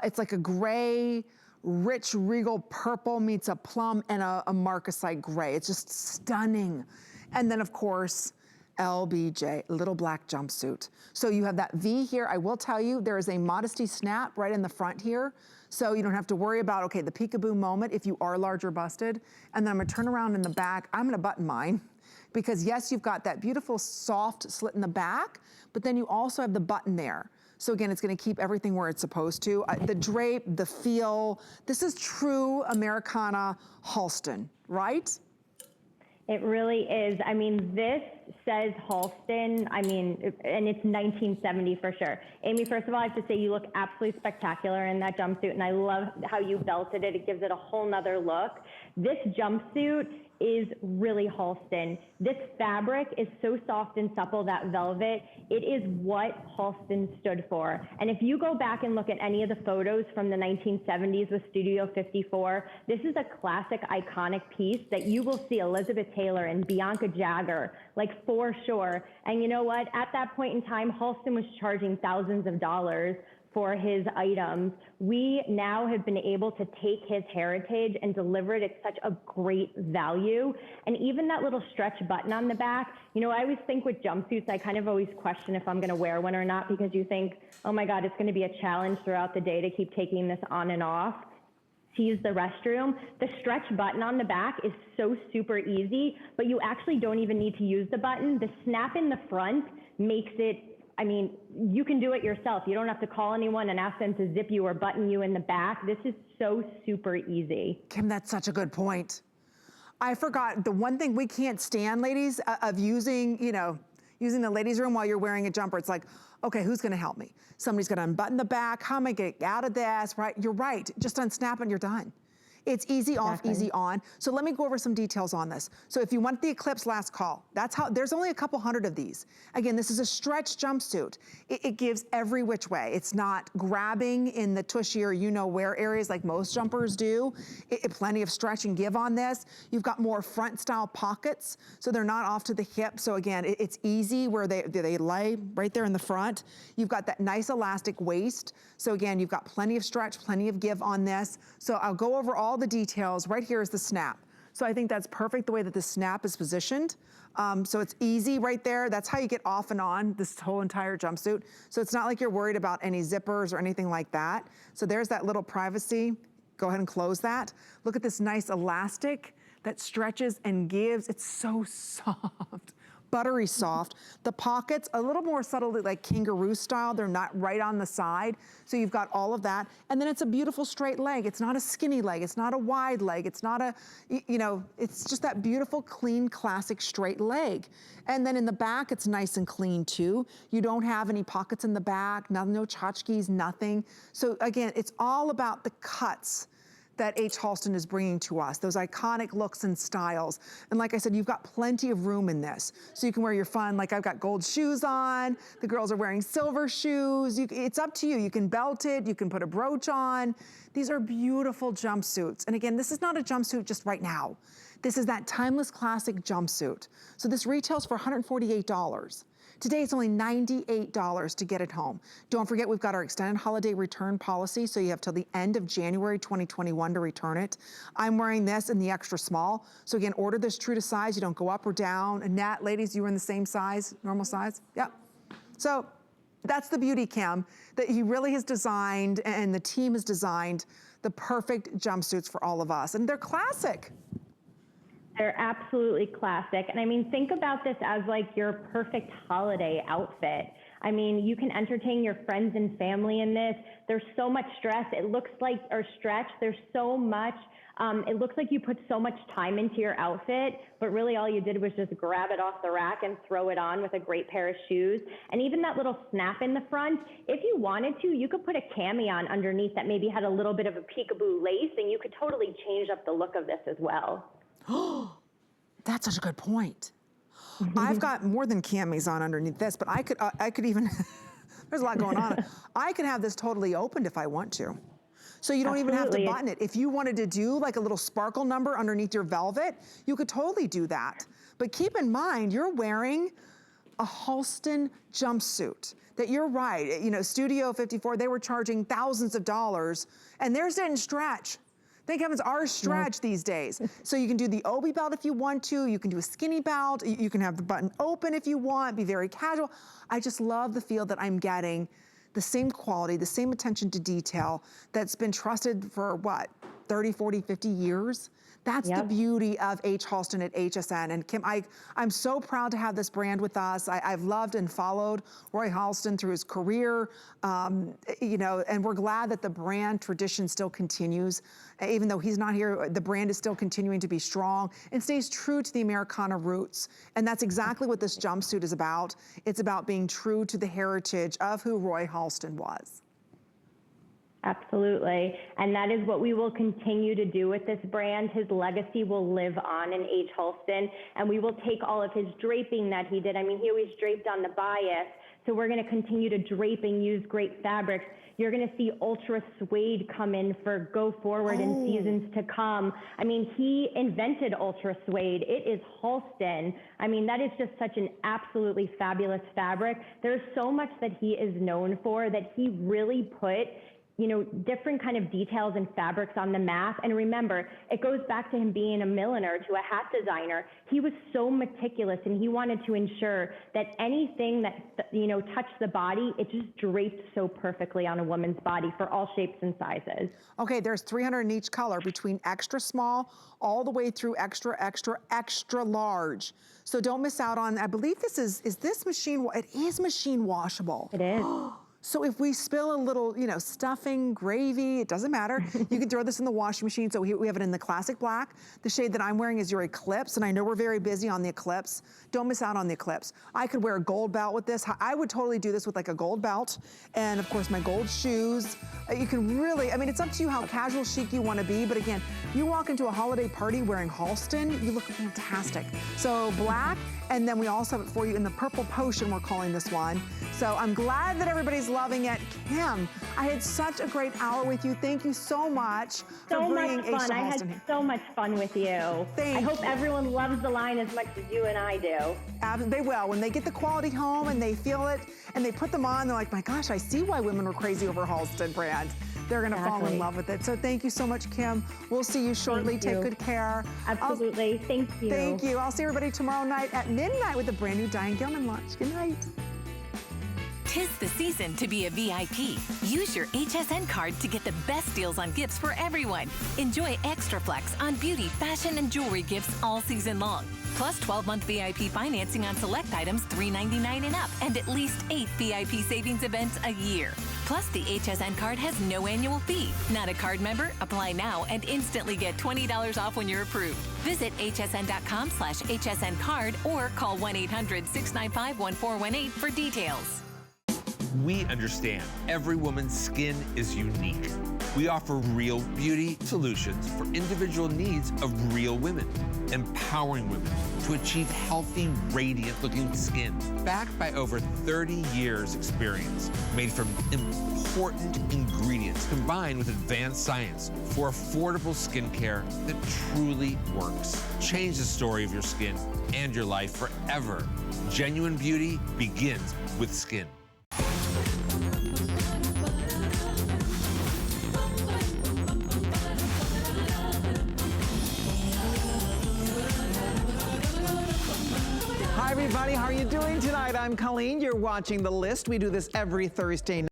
It's like a gray, rich regal purple meets a plum and a marcasite gray. It's just stunning. And then of course, LBJ, little black jumpsuit. So you have that V here. I will tell you, there is a modesty snap right in the front here. So you don't have to worry about, okay, the peekaboo moment if you are larger busted. And then I'm gonna turn around in the back. I'm gonna button mine because yes, you've got that beautiful soft slit in the back, but then you also have the button there. So again, it's gonna keep everything where it's supposed to. The drape, the feel, this is true Americana Halston, right? It really is. I mean, this says Halston, I mean, and it's 1970 for sure. Amy, first of all, I have to say you look absolutely spectacular in that jumpsuit, and I love how you belted it. It gives it a whole nother look. This jumpsuit is really Halston. This fabric is so soft and supple, that velvet. It is what Halston stood for. And if you go back and look at any of the photos from the 1970s with Studio 54, this is a classic, iconic piece that you will see Elizabeth Taylor and Bianca Jagger, like for sure. And you know what? At that point in time, Halston was charging thousands of dollars for his items. We now have been able to take his heritage and deliver it at such a great value. And even that little stretch button on the back, you know, I always think with jumpsuits, I kind of always question if I'm gonna wear one or not, because you think, oh my God, it's gonna be a challenge throughout the day to keep taking this on and off to use the restroom. The stretch button on the back is so super easy, but you actually don't even need to use the button. The snap in the front makes it, I mean, you can do it yourself. You don't have to call anyone and ask them to zip you or button you in the back. This is so super easy. Kim, that's such a good point. I forgot the one thing we can't stand, ladies, of using, you know, using the ladies' room while you're wearing a jumper. It's like, okay, who's gonna help me? Somebody's gonna unbutton the back. How am I getting out of this, right? You're right, just unsnap and you're done. It's easy off, easy on. So let me go over some details on this. So if you want the Eclipse, last call. That's how, there's only a couple hundred of these. Again, this is a stretch jumpsuit. It gives every which way. It's not grabbing in the tushy or you know where areas like most jumpers do. Plenty of stretch and give on this. You've got more front style pockets, so they're not off to the hip. So again, it's easy where they lay right there in the front. You've got that nice elastic waist. So again, you've got plenty of stretch, plenty of give on this. So I'll go over all the details. Right here is the snap. So I think that's perfect the way that the snap is positioned. So it's easy right there. That's how you get off and on this whole entire jumpsuit. So it's not like you're worried about any zippers or anything like that. So there's that little privacy. Go ahead and close that. Look at this nice elastic that stretches and gives. It's so soft. Buttery soft. The pockets, a little more subtly like kangaroo style. They're not right on the side. So you've got all of that. And then it's a beautiful straight leg. It's not a skinny leg. It's not a wide leg. It's not a, you know, it's just that beautiful, clean, classic straight leg. And then in the back, it's nice and clean too. You don't have any pockets in the back, no tchotchkes, nothing. So again, it's all about the cuts that H. Halston is bringing to us, those iconic looks and styles. And like I said, you've got plenty of room in this. So you can wear your fun, like I've got gold shoes on, the girls are wearing silver shoes. It's up to you. You can belt it, you can put a brooch on. These are beautiful jumpsuits. And again, this is not a jumpsuit just right now. This is that timeless classic jumpsuit. So this retails for $148. Today it's only $98 to get it home. Don't forget we've got our extended holiday return policy, so you have till the end of January 2021 to return it. I'm wearing this in the extra small. So again, order this true to size. You don't go up or down. And Nat, ladies, you were in the same size, normal size? Yep. So that's the beauty, Kim, that he really has designed and the team has designed the perfect jumpsuits for all of us. And they're classic. They're absolutely classic. And I mean, think about this as like your perfect holiday outfit. I mean, you can entertain your friends and family in this. There's so much stress. It looks like, or stretch, there's so much. It looks like you put so much time into your outfit, but really all you did was just grab it off the rack and throw it on with a great pair of shoes. And even that little snap in the front, if you wanted to, you could put a cami on underneath that maybe had a little bit of a peekaboo lace, and you could totally change up the look of this as well. Oh, that's such a good point. I've got more than camis on underneath this, but I could even, there's a lot going on. I could have this totally opened if I want to. So you don't even have to button it. If you wanted to do like a little sparkle number underneath your velvet, you could totally do that. But keep in mind, you're wearing a Halston jumpsuit. That you're right, you know, Studio 54, they were charging thousands of dollars, and theirs didn't stretch. Thank heavens ours stretch these days. So you can do the obi belt if you want to, you can do a skinny belt, you can have the button open if you want, be very casual. I just love the feel that I'm getting, the same quality, the same attention to detail that's been trusted for what, 30, 40, 50 years? That's the beauty of H. Halston at HSN. And Kim, I'm so proud to have this brand with us. I've loved and followed Roy Halston through his career, you know, and we're glad that the brand tradition still continues. Even though he's not here, the brand is still continuing to be strong and stays true to the Americana roots. And that's exactly what this jumpsuit is about. It's about being true to the heritage of who Roy Halston was. Absolutely. And that is what we will continue to do with this brand. His legacy will live on in H. Halston, and we will take all of his draping that he did. I mean, he always draped on the bias. So we're going to continue to drape and use great fabrics. You're going to see ultra suede come in for go forward in seasons to come. I mean, he invented ultra suede. It is Halston. I mean, that is just such an absolutely fabulous fabric. There's so much that he is known for that he really put, you know, different kind of details and fabrics on the map. And remember, it goes back to him being a milliner to a hat designer. He was so meticulous, and he wanted to ensure that anything that, you know, touched the body, it just draped so perfectly on a woman's body for all shapes and sizes. Okay, there's 300 in each color, between extra small all the way through extra, extra, extra large. So don't miss out on, I believe this is this machine, it is machine washable. It is. So if we spill a little, you know, stuffing, gravy, it doesn't matter. You can throw this in the washing machine. So we have it in the classic black. The shade that I'm wearing is your Eclipse, and I know we're very busy on the Eclipse. Don't miss out on the Eclipse. I could wear a gold belt with this. I would totally do this with like a gold belt, and of course my gold shoes. You can really, I mean, it's up to you how casual chic you want to be, but again, you walk into a holiday party wearing Halston, you look fantastic. So black, and then we also have it for you in the Purple Potion, we're calling this one. So I'm glad that everybody's loving it. Kim, I had such a great hour with you. Thank you so much for bringing H. Halston. I had so much fun with you. I hope everyone loves the line as much as you and I do. They will. When they get the quality home and they feel it and they put them on, they're like, my gosh, I see why women were crazy over Halston brand. They're going to fall in love with it. So thank you so much, Kim. We'll see you shortly. Take good care. Absolutely. Thank you. Thank you. I'll see everybody tomorrow night at midnight with a brand new Diane Gilman launch. Good night. 'Tis the season to be a VIP. Use your HSN card to get the best deals on gifts for everyone. Enjoy extra flex on beauty, fashion, and jewelry gifts all season long. Plus 12-month VIP financing on select items $3.99 and up, and at least 8 VIP savings events a year. Plus, the HSN card has no annual fee. Not a card member? Apply now and instantly get $20 off when you're approved. Visit hsn.com/HSN card or call 1-800-695-1418 for details. We understand every woman's skin is unique. We offer real beauty solutions for individual needs of real women, empowering women to achieve healthy, radiant-looking skin, backed by over 30 years experience, made from imported important ingredients combined with advanced science for affordable skincare that truly works. Change the story of your skin and your life forever. Genuine beauty begins with skin. Hi, everybody. How are you doing tonight? I'm Colleen. You're watching The List. We do this every Thursday night.